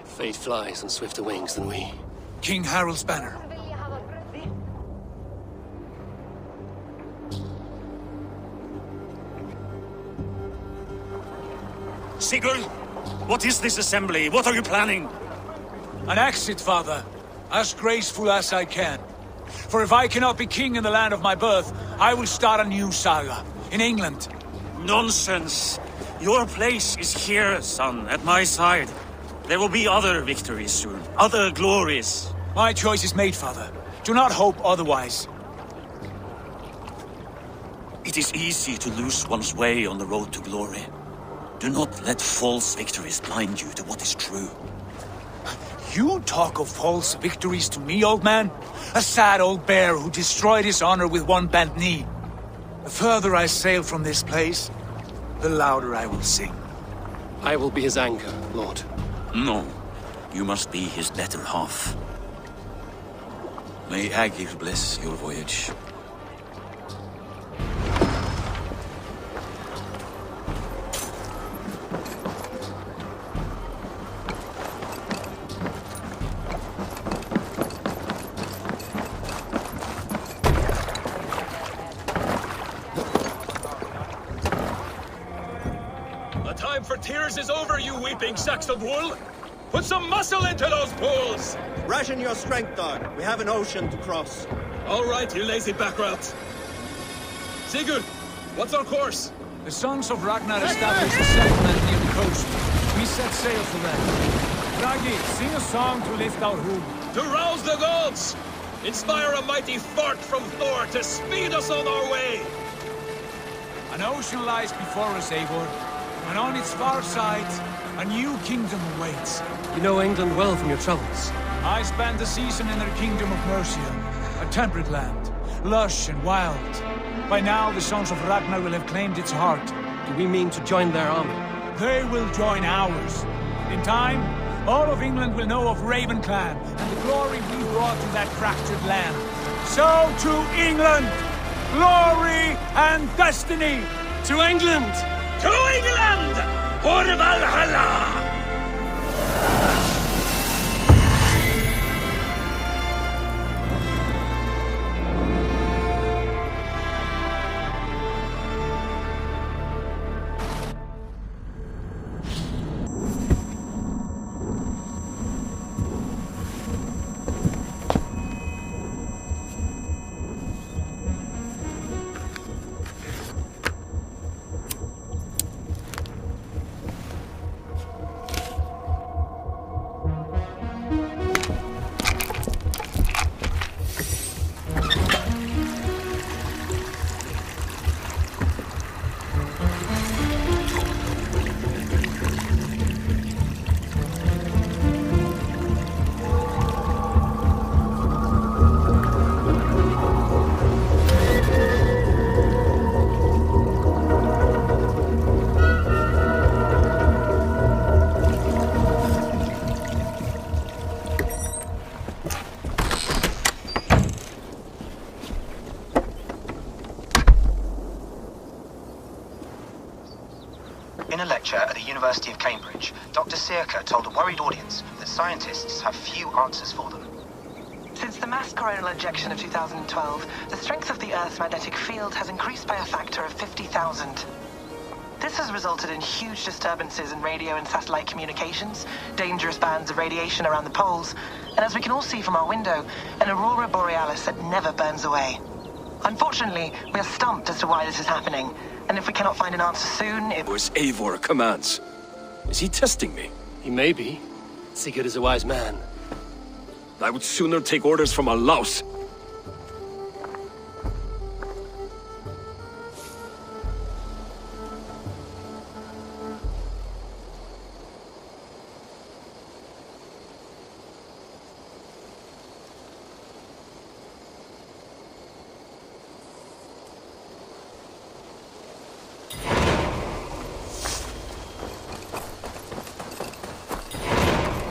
Fate flies on swifter wings than we. King Harald's banner. Sigurd, what is this assembly? What are you planning? An exit, father. As graceful as I can. For if I cannot be king in the land of my birth, I will start a new saga. In England. Nonsense. Your place is here, son, at my side. There will be other victories soon. Other glories. My choice is made, father. Do not hope otherwise. It is easy to lose one's way on the road to glory. Do not let false victories blind you to what is true. You talk of false victories to me, old man? A sad old bear who destroyed his honor with one bent knee. The further I sail from this place, the louder I will sing. I will be his anchor, Lord. No. You must be his better half. May Agir bless your voyage. Tears is over, you weeping sacks of wool! Put some muscle into those pools! Ration your strength, dog. We have an ocean to cross. All right, you lazy backrats. Sigurd, what's our course? The sons of Ragnar established a settlement near the coast. We set sail for them. Raggi, sing a song to lift our home. To rouse the gods! Inspire a mighty fart from Thor to speed us on our way! An ocean lies before us, Eivor. And on its far side, a new kingdom awaits. You know England well from your travels. I spent a season in their kingdom of Mercia, a temperate land, lush and wild. By now, the sons of Ragnar will have claimed its heart. Do we mean to join their army? They will join ours. In time, all of England will know of Raven Clan and the glory we brought to that fractured land. So to England, glory and destiny! To England! To England! For Valhalla! In a lecture at the University of Cambridge, Dr. Circa told a worried audience that scientists have few answers for them. Since the mass coronal injection of 2012, the strength of the Earth's magnetic field has increased by a factor of 50,000. This has resulted in huge disturbances in radio and satellite communications, dangerous bands of radiation around the poles, and as we can all see from our window, an aurora borealis that never burns away. Unfortunately, we are stumped as to why this is happening, and if we cannot find an answer soon, it was Eivor commands. Is he testing me? He may be. Sigurd is a wise man. I would sooner take orders from a louse.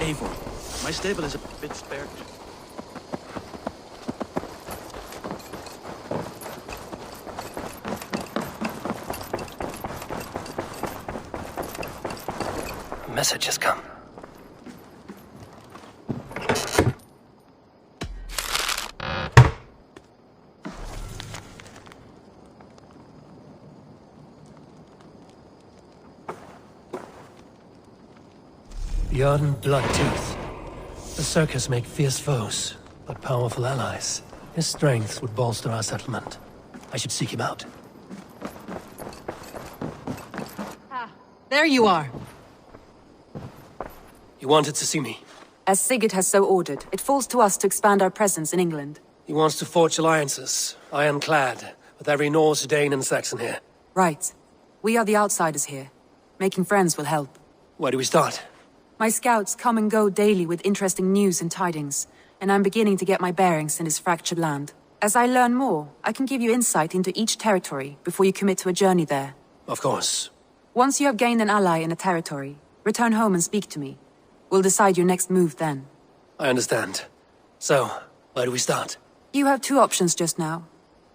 Eivor, my stable is a bit spared. A message has come. Bjorn Bloodtooth. The circus make fierce foes, but powerful allies. His strength would bolster our settlement. I should seek him out. There you are. You wanted to see me? As Sigurd has so ordered, it falls to us to expand our presence in England. He wants to forge alliances, ironclad, with every Norse, Dane, and Saxon here. Right. We are the outsiders here. Making friends will help. Where do we start? My scouts come and go daily with interesting news and tidings, and I'm beginning to get my bearings in this fractured land. As I learn more, I can give you insight into each territory before you commit to a journey there. Of course. Once you have gained an ally in a territory, return home and speak to me. We'll decide your next move then. I understand. So, where do we start? You have two options just now.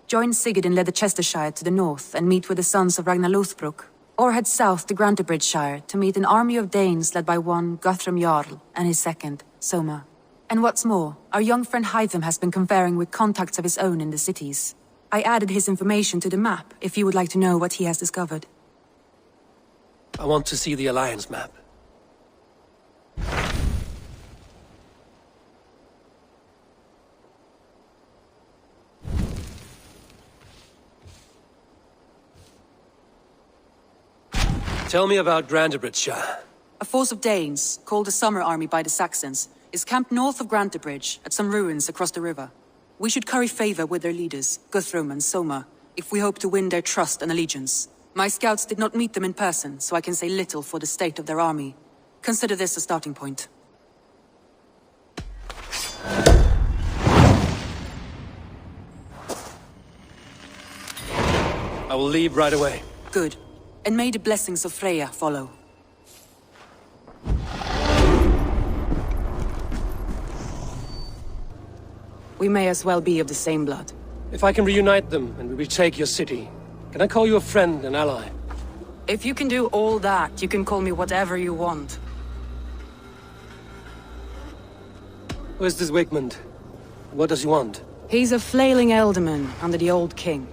Join Sigurd in Leicestershire to the north and meet with the sons of Ragnar Lothbrok, or head south to Grantebridgeshire to meet an army of Danes led by one Guthrum Jarl and his second, Soma. And what's more, our young friend Hytham has been conferring with contacts of his own in the cities. I added his information to the map if you would like to know what he has discovered. I want to see the Alliance map. Tell me about Grantebridgeshire. A force of Danes, called the Summer Army by the Saxons, is camped north of Grantebridge at some ruins across the river. We should curry favor with their leaders, Guthrum and Soma, if we hope to win their trust and allegiance. My scouts did not meet them in person, so I can say little for the state of their army. Consider this a starting point. I will leave right away. Good. And may the blessings of Freya follow. We may as well be of the same blood. If I can reunite them and we retake your city, can I call you a friend and ally? If you can do all that, you can call me whatever you want. Where's this Wigmund? What does he want? He's a flailing elderman under the old king.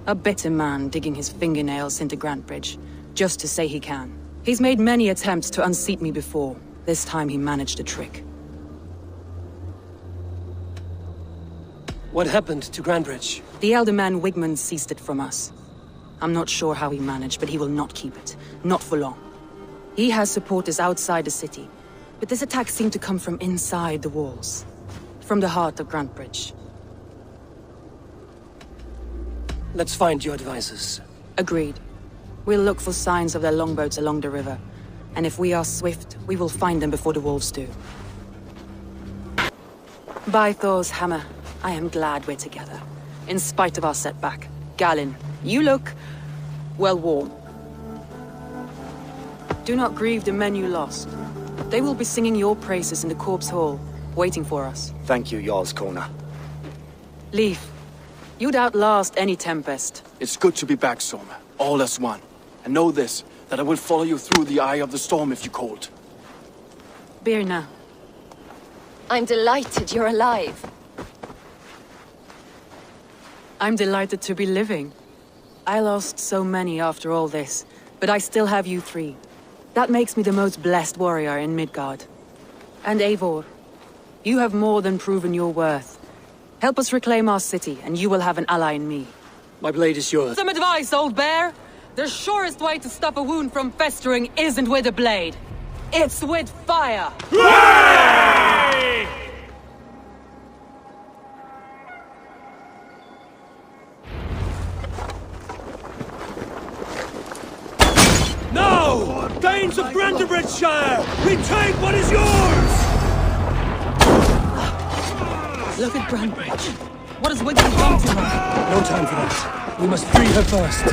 A bitter man digging his fingernails into Grantebridge, just to say he can. He's made many attempts to unseat me before. This time he managed the trick. What happened to Grantebridge? The elder man Wigmund seized it from us. I'm not sure how he managed, but he will not keep it. Not for long. He has supporters outside the city, but this attack seemed to come from inside the walls. From the heart of Grantebridge. Let's find your advisors. Agreed. We'll look for signs of their longboats along the river. And if we are swift, we will find them before the wolves do. By Thor's hammer, I am glad we're together. In spite of our setback. Galinn, you look... well, warm. Do not grieve the men you lost. They will be singing your praises in the Corpse Hall, waiting for us. Thank you, Jarl's Kona. Leif, you'd outlast any tempest. It's good to be back, Soma. All as one. And know this, that I will follow you through the eye of the storm if you called. Birna. I'm delighted you're alive. I'm delighted to be living. I lost so many after all this, but I still have you three. That makes me the most blessed warrior in Midgard. And Eivor, you have more than proven your worth. Help us reclaim our city, and you will have an ally in me. My blade is yours. Some advice, old bear! The surest way to stop a wound from festering isn't with a blade. It's with fire! Hooray! No! Danes of Grantebridgeshire! Retake what is yours! Look at Grantebridge. What has Wigan done to her? No time for that. We must free her first.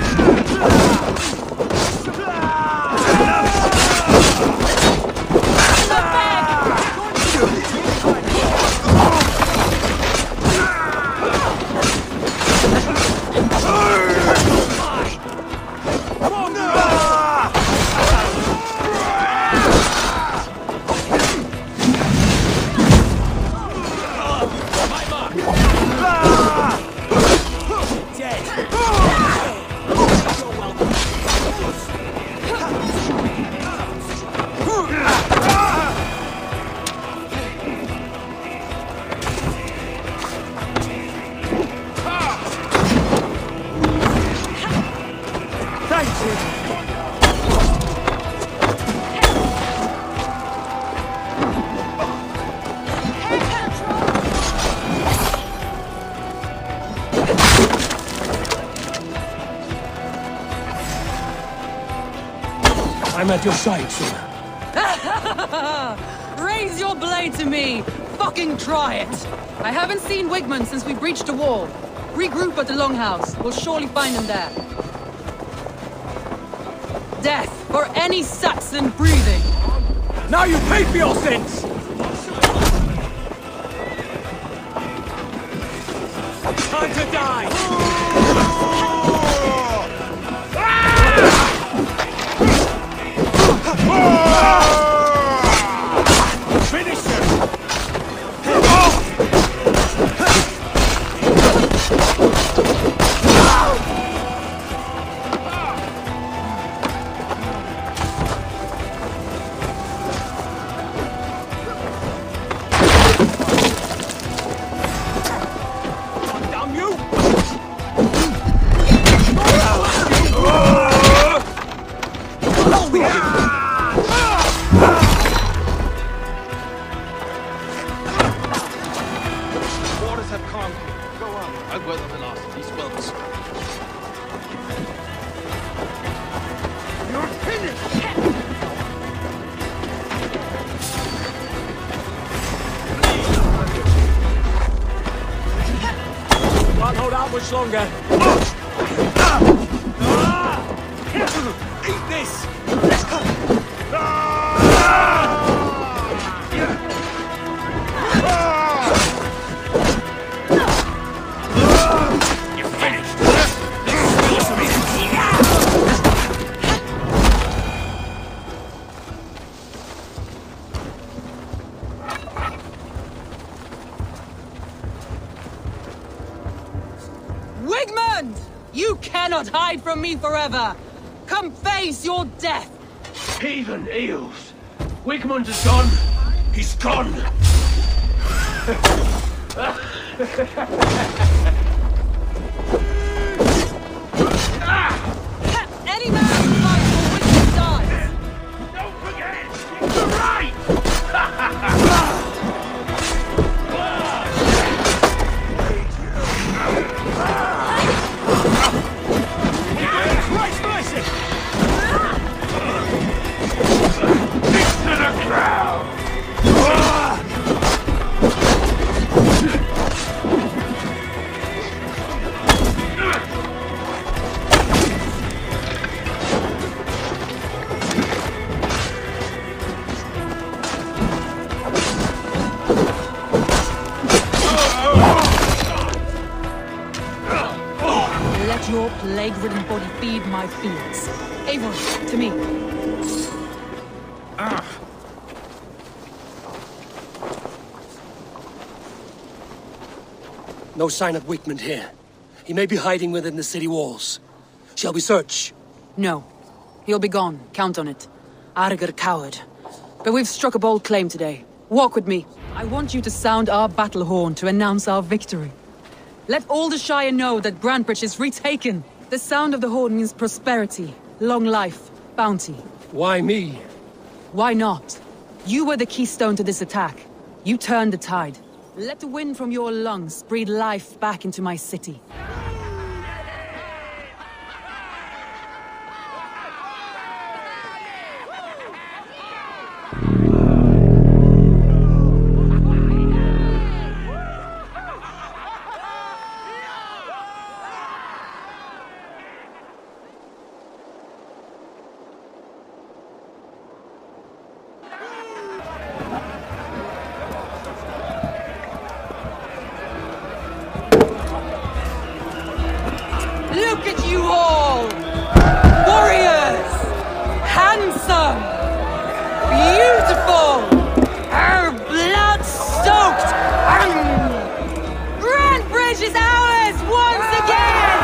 I'm at your side, sir. Raise your blade to me! Fucking try it! I haven't seen Wigmund since we breached the wall. Regroup at the Longhouse. We'll surely find him there. Death for any Saxon breathing! Now you pay for your sins! Time to die! Finish him! Damn you! Waters have calmed. Go on. I weather the last of these swells. You're finished! Can't hold out much longer. Eat this! You're finished! Wigmund! You cannot hide from me forever! Come face your death! Heathen eels! Wigmund is gone! He's gone! Any man who fights for Wigmund dies! Don't forget! You're right! Christ bless it! To the ground! let your plague-ridden body feed my fields. Avon, to me. No sign of Wickman here. He may be hiding within the city walls. Shall we search? No. He'll be gone. Count on it. Arger coward. But we've struck a bold claim today. Walk with me. I want you to sound our battle horn to announce our victory. Let all the Shire know that Grantebridge is retaken. The sound of the horn means prosperity, long life, bounty. Why me? Why not? You were the keystone to this attack. You turned the tide. Let the wind from your lungs breathe life back into my city. Look at you all! Warriors! Handsome! Beautiful! Blood-soaked! Grantebridge is ours once again!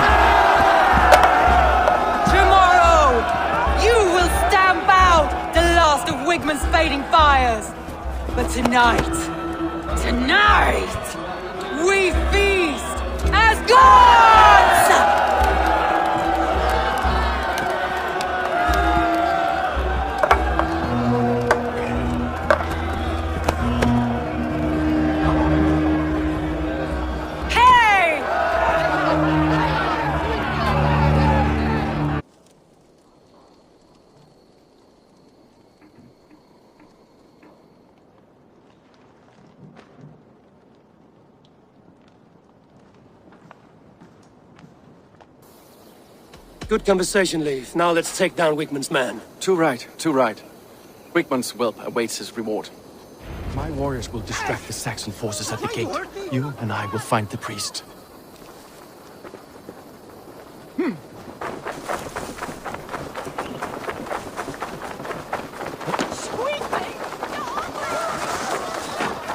Tomorrow, you will stamp out the last of Wigman's fading fires. But tonight, we feast as gods! Good conversation, Leif. Now let's take down Wickman's man. Too right, too right. Wickman's whelp awaits his reward. My warriors will distract the Saxon forces at the gate. You and I will find the priest.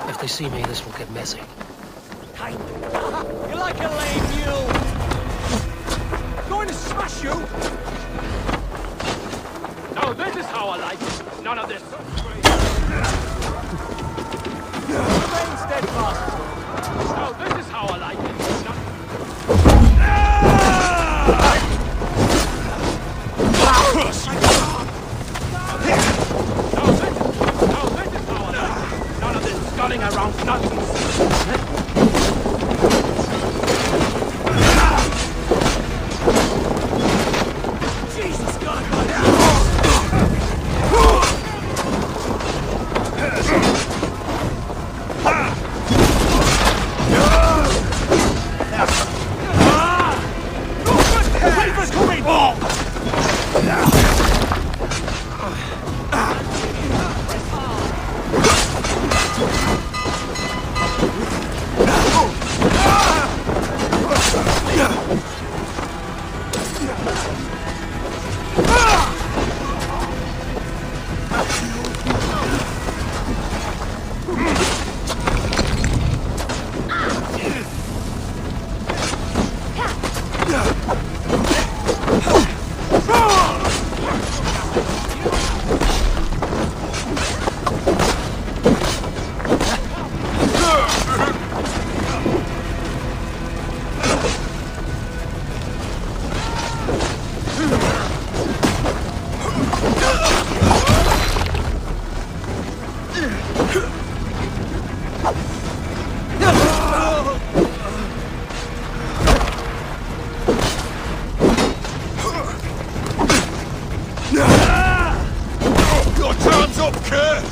If they see me, this will get messy. You're like a lame mule! Going to smash you! Now this is how I like it. None of this. Remain steadfast! Now this is how I like it. None of this sculling around nonsense. Your time's up, Kurt!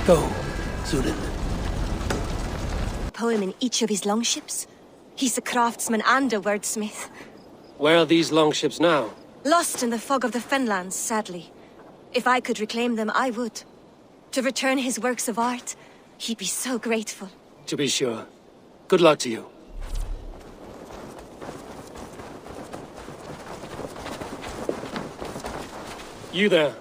Go, Zulin. poem in each of his longships. He's a craftsman and a wordsmith. Where are these longships now? Lost in the fog of the Fenlands, sadly. If I could reclaim them, I would. To return his works of art, he'd be so grateful. To be sure. Good luck to you. You there.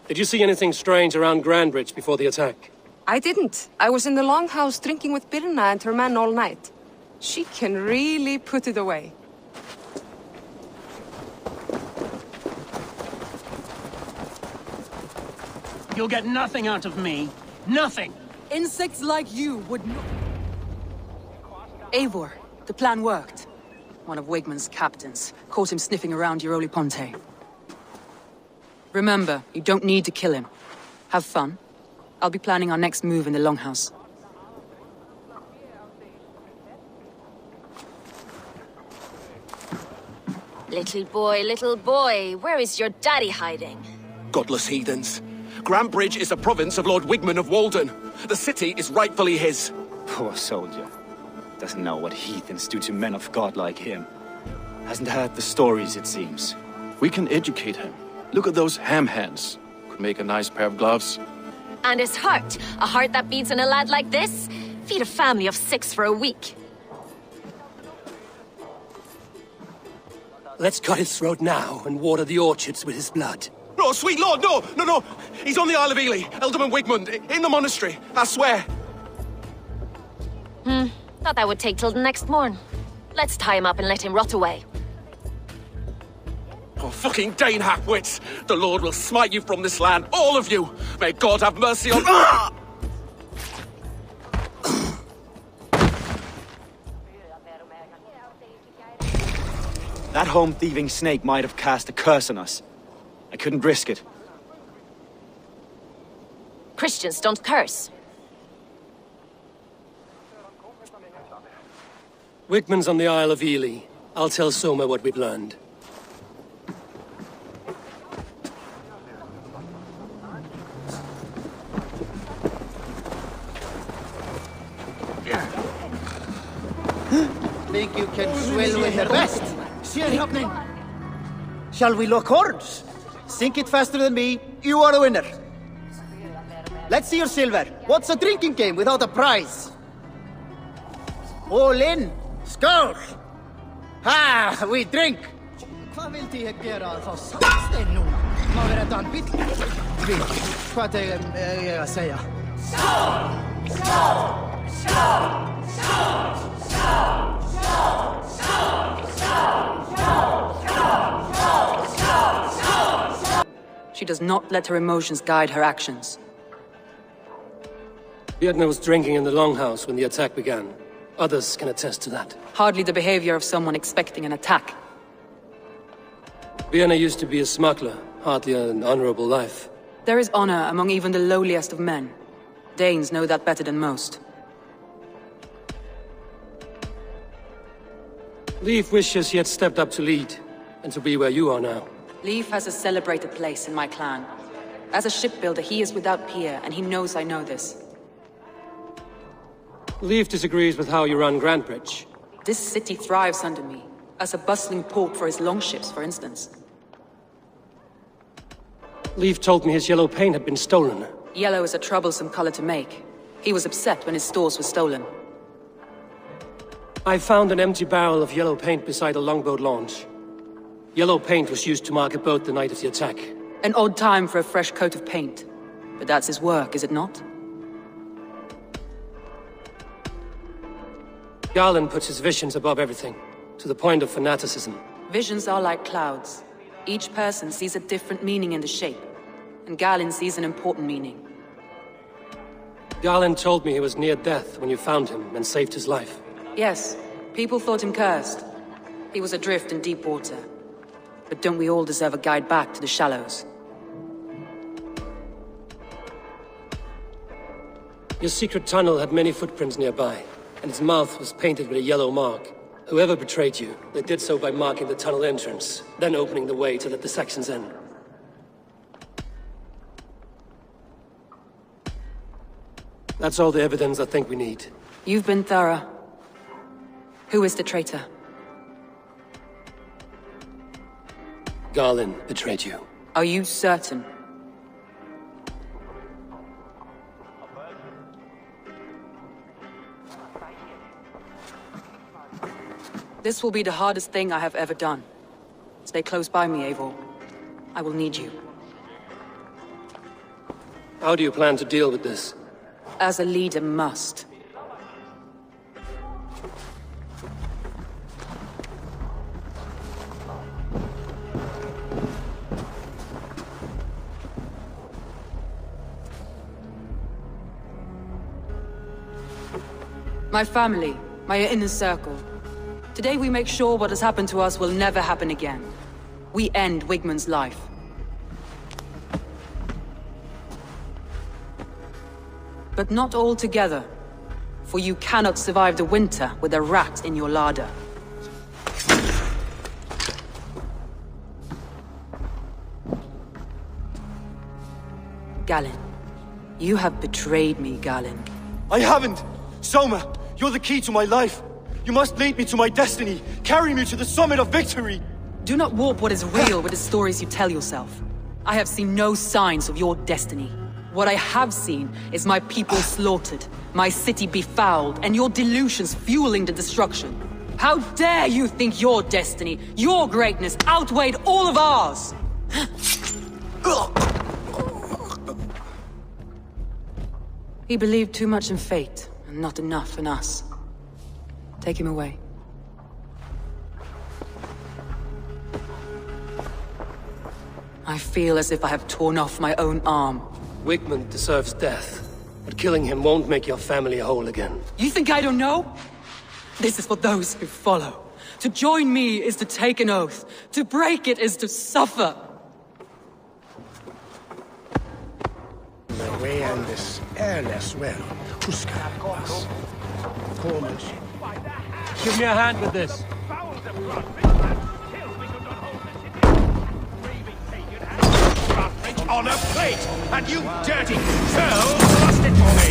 Did you see anything strange around Grandbridge before the attack? I didn't. I was in the longhouse drinking with Birna and her men all night. She can really put it away. You'll get nothing out of me. Nothing! Insects like you would not... Eivor, the plan worked. One of Wigmund's captains caught him sniffing around Euroli Ponte. Remember, you don't need to kill him. Have fun. I'll be planning our next move in the Longhouse. Little boy, where is your daddy hiding? Godless heathens. Grandbridge is a province of Lord Wigmund of Walden. The city is rightfully his. Poor soldier. Doesn't know what heathens do to men of God like him. Hasn't heard the stories, it seems. We can educate him. Look at those ham hands. Could make a nice pair of gloves. And his heart. A heart that beats in a lad like this? Feed a family of 6 for a week. Let's cut his throat now and water the orchards with his blood. No, sweet lord, no! He's on the Isle of Ely, Ealdorman Wigmund, in the monastery, I swear. Thought that would take till the next morn. Let's tie him up and let him rot away. Oh, fucking Dane half-wits! The Lord will smite you from this land, all of you! May God have mercy on... That home-thieving snake might have cast a curse on us. I couldn't risk it. Christians don't curse. Wigmund's on the Isle of Ely. I'll tell Soma what we've learned. Think you can swell with the best? See it happening. Shall we lock horns? Sink it faster than me, you are the winner. Let's see your silver. What's a drinking game without a prize? All in. Skål! Ha! We drink! Hvað vildi ég gera að fá sandstein núna? Má vera Dan bíll? Hvað ég að segja? Skål! Skål! Skål! Skål! Skål! She does not let her emotions guide her actions. Vietna was drinking in the Longhouse when the attack began. Others can attest to that. Hardly the behavior of someone expecting an attack. Vienna used to be a smuggler, hardly an honorable life. There is honor among even the lowliest of men. Danes know that better than most. Leif wishes he had stepped up to lead, and to be where you are now. Leif has a celebrated place in my clan. As a shipbuilder, he is without peer, and he knows I know this. Leif disagrees with how you run Grandbridge. This city thrives under me, as a bustling port for his longships, for instance. Leif told me his yellow paint had been stolen. Yellow is a troublesome color to make. He was upset when his stores were stolen. I found an empty barrel of yellow paint beside a longboat launch. Yellow paint was used to mark a boat the night of the attack. An odd time for a fresh coat of paint. But that's his work, is it not? Garland puts his visions above everything, to the point of fanaticism. Visions are like clouds. Each person sees a different meaning in the shape, and Garland sees an important meaning. Garland told me he was near death when you found him and saved his life. Yes, people thought him cursed. He was adrift in deep water. But don't we all deserve a guide back to the shallows? Your secret tunnel had many footprints nearby, and its mouth was painted with a yellow mark. Whoever betrayed you, they did so by marking the tunnel entrance, then opening the way to let the Saxons in. That's all the evidence I think we need. You've been thorough. Who is the traitor? Garlin betrayed you. Are you certain? This will be the hardest thing I have ever done. Stay close by me, Eivor. I will need you. How do you plan to deal with this? As a leader must. My family, my inner circle. Today we make sure what has happened to us will never happen again. We end Wigmund's life. But not all together, for you cannot survive the winter with a rat in your larder. Galinn, you have betrayed me, Galinn. I haven't! Soma, you're the key to my life. You must lead me to my destiny. Carry me to the summit of victory. Do not warp what is real with the stories you tell yourself. I have seen no signs of your destiny. What I have seen is my people slaughtered, my city befouled, and your delusions fueling the destruction. How dare you think your destiny, your greatness, outweighed all of ours? He believed too much in fate, and not enough in us. Take him away. I feel as if I have torn off my own arm. Wigmund deserves death, but killing him won't make your family whole again. You think I don't know? This is for those who follow. To join me is to take an oath. To break it is to suffer. We end this airless well. Give me a hand with this. On a plate, and you dirty girl thrust it for me!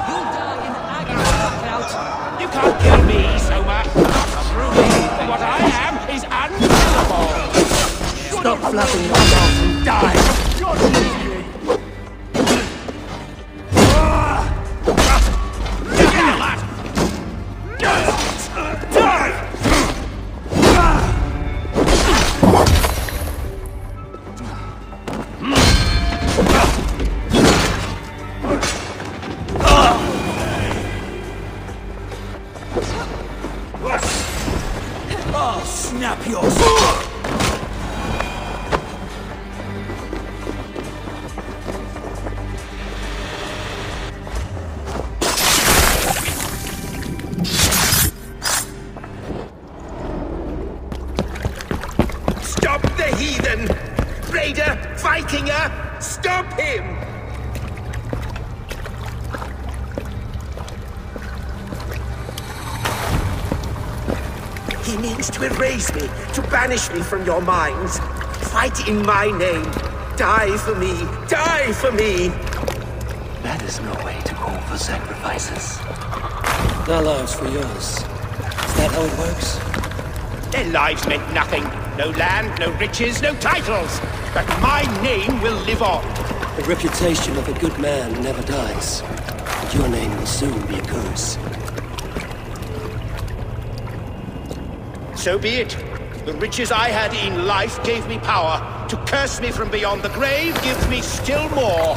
You'll die in agony, Knockout. You can't kill me, Soma. Not truly. What I am is unkillable. Stop flapping your mouth and die! Oh, snap yours! Stop the heathen! Raider! Vikinger! Stop him! He means to erase me, to banish me from your minds. Fight in my name. Die for me. Die for me! That is no way to call for sacrifices. Their lives for yours. Is that how it works? Their lives meant nothing. No land, no riches, no titles. But my name will live on. The reputation of a good man never dies. But your name will soon be a curse. So be it. The riches I had in life gave me power. To curse me from beyond the grave gives me still more.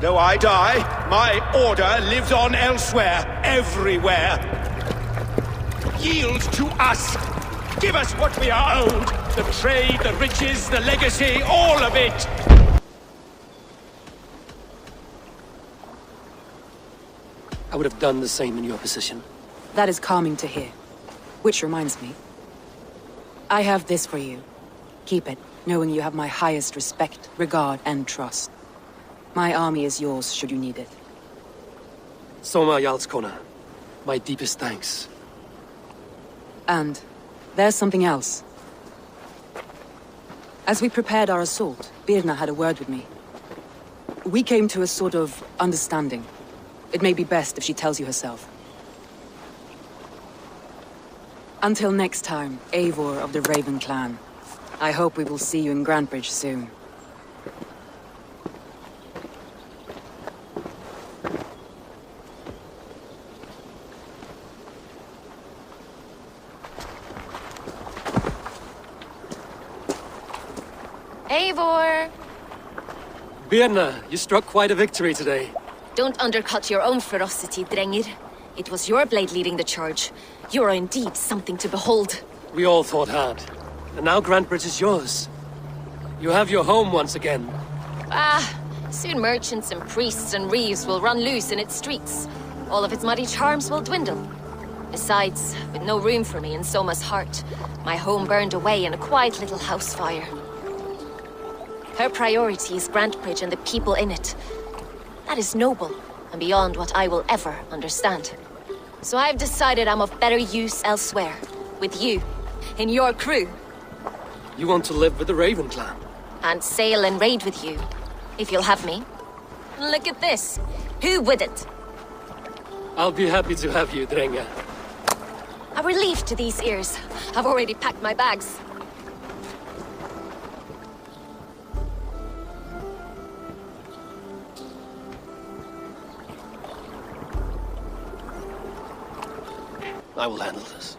Though I die, my order lives on elsewhere, everywhere. Yield to us. Give us what we are owed. The trade, the riches, the legacy, all of it. I would have done the same in your position. That is calming to hear. Which reminds me. I have this for you. Keep it, knowing you have my highest respect, regard, and trust. My army is yours, should you need it. Soma Jarlskona, my deepest thanks. And there's something else. As we prepared our assault, Birna had a word with me. We came to a sort of understanding. It may be best if she tells you herself. Until next time, Eivor of the Raven Clan. I hope we will see you in Grantebridge soon. Eivor! Birna, you struck quite a victory today. Don't undercut your own ferocity, Drengir. It was your blade leading the charge. You are indeed something to behold. We all fought hard. And now Grantebridge is yours. You have your home once again. Soon merchants and priests and reeves will run loose in its streets. All of its muddy charms will dwindle. Besides, with no room for me in Soma's heart, my home burned away in a quiet little house fire. Her priority is Grantebridge and the people in it. That is noble, and beyond what I will ever understand. So I've decided I'm of better use elsewhere. With you, in your crew. You want to live with the Raven Clan? And sail and raid with you, if you'll have me. Look at this. Who wouldn't? I'll be happy to have you, Drenga. A relief to these ears. I've already packed my bags. I will handle this.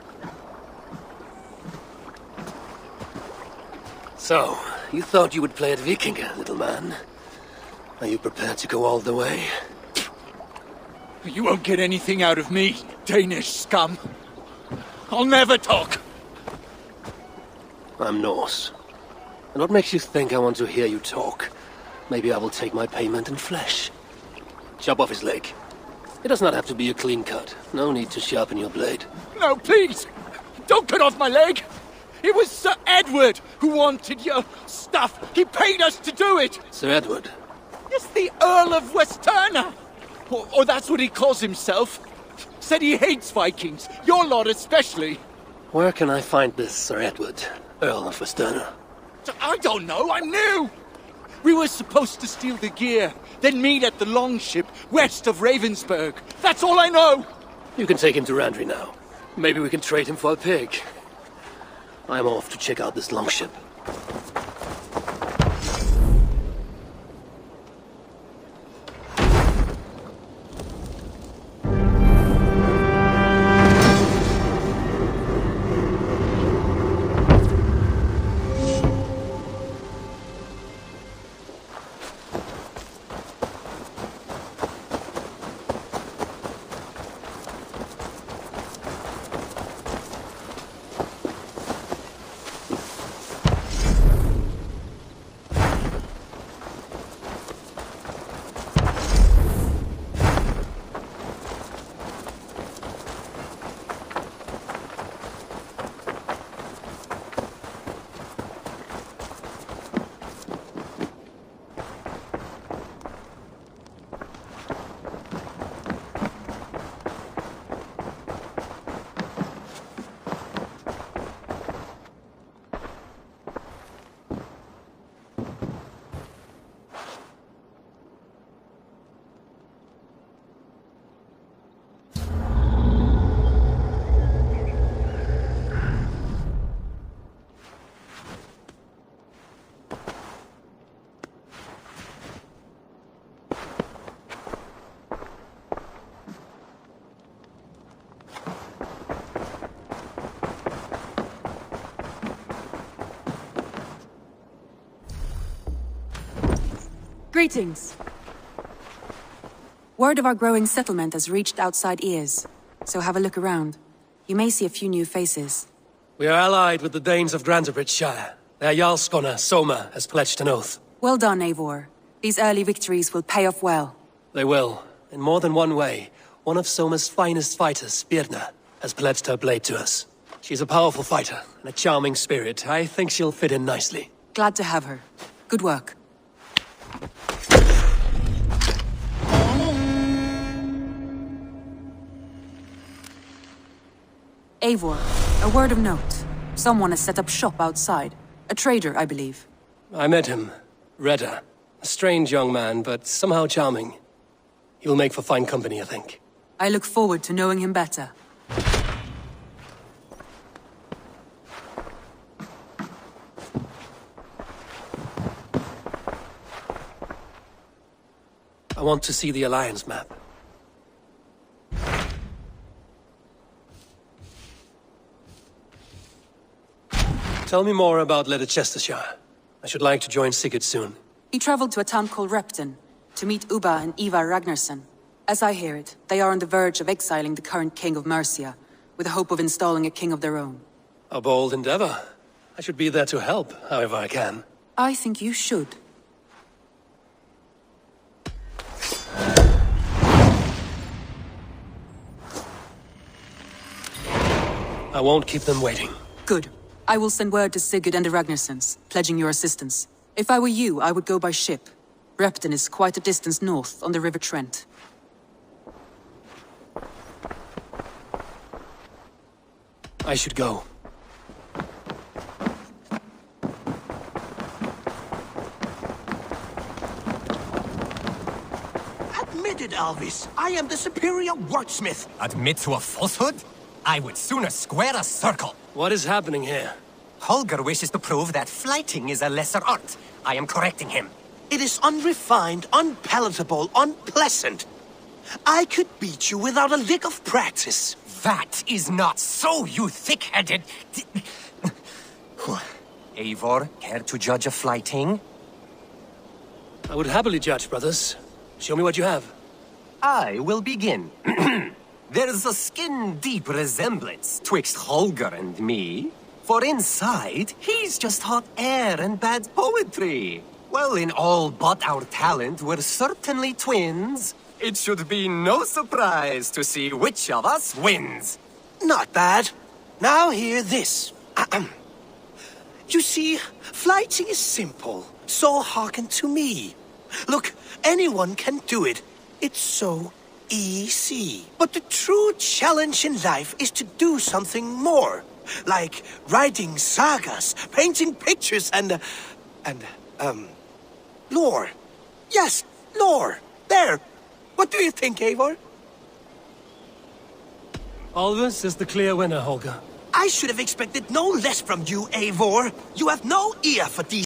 So, you thought you would play at Vikinga, little man? Are you prepared to go all the way? You won't get anything out of me, Danish scum. I'll never talk. I'm Norse. And what makes you think I want to hear you talk? Maybe I will take my payment in flesh. Chop off his leg. It does not have to be a clean cut. No need to sharpen your blade. No, please! Don't cut off my leg! It was Sir Edward who wanted your stuff. He paid us to do it! Sir Edward? Yes, the Earl of Westerna! Or that's what he calls himself. Said he hates Vikings. Your lot especially. Where can I find this Sir Edward, Earl of Westerna? I don't know, I'm new! We were supposed to steal the gear, then meet at the longship west of Ravensburg. That's all I know! You can take him to Randri now. Maybe we can trade him for a pig. I'm off to check out this longship. Greetings. Word of our growing settlement has reached outside ears, so have a look around. You may see a few new faces. We are allied with the Danes of Grantebridge Shire. Their Jarlskona, Soma, has pledged an oath. Well done, Eivor. These early victories will pay off well. They will, in more than one way. One of Soma's finest fighters, Birna, has pledged her blade to us. She's a powerful fighter, and a charming spirit. I think she'll fit in nicely. Glad to have her. Good work. Eivor, a word of note. Someone has set up shop outside. A trader, I believe. I met him. Redda. A strange young man, but somehow charming. He will make for fine company, I think. I look forward to knowing him better. I want to see the Alliance map. Tell me more about Leicestershire. I should like to join Sigurd soon. He traveled to a town called Repton to meet Ubba and Ivar Ragnarsson. As I hear it, they are on the verge of exiling the current king of Mercia, with the hope of installing a king of their own. A bold endeavor. I should be there to help, however I can. I think you should. I won't keep them waiting. Good. I will send word to Sigurd and the Ragnarssons, pledging your assistance. If I were you, I would go by ship. Repton is quite a distance north, on the River Trent. I should go. Admitted, Alvis. I am the superior wordsmith. Admit to a falsehood? I would sooner square a circle. What is happening here? Holger wishes to prove that flighting is a lesser art. I am correcting him. It is unrefined, unpalatable, unpleasant. I could beat you without a lick of practice. That is not so, you thick-headed... Eivor, care to judge a flighting? I would happily judge, brothers. Show me what you have. I will begin. There's a skin-deep resemblance twixt Holger and me. For inside, he's just hot air and bad poetry. Well, in all but our talent, we're certainly twins. It should be no surprise to see which of us wins. Not bad. Now hear this. You see, flighting is simple, so hearken to me. Look, anyone can do it. It's so easy. But the true challenge in life is to do something more. Like writing sagas, painting pictures, and lore. Yes, lore. There. What do you think, Eivor? Alvis is the clear winner, Holger. I should have expected no less from you, Eivor. You have no ear for these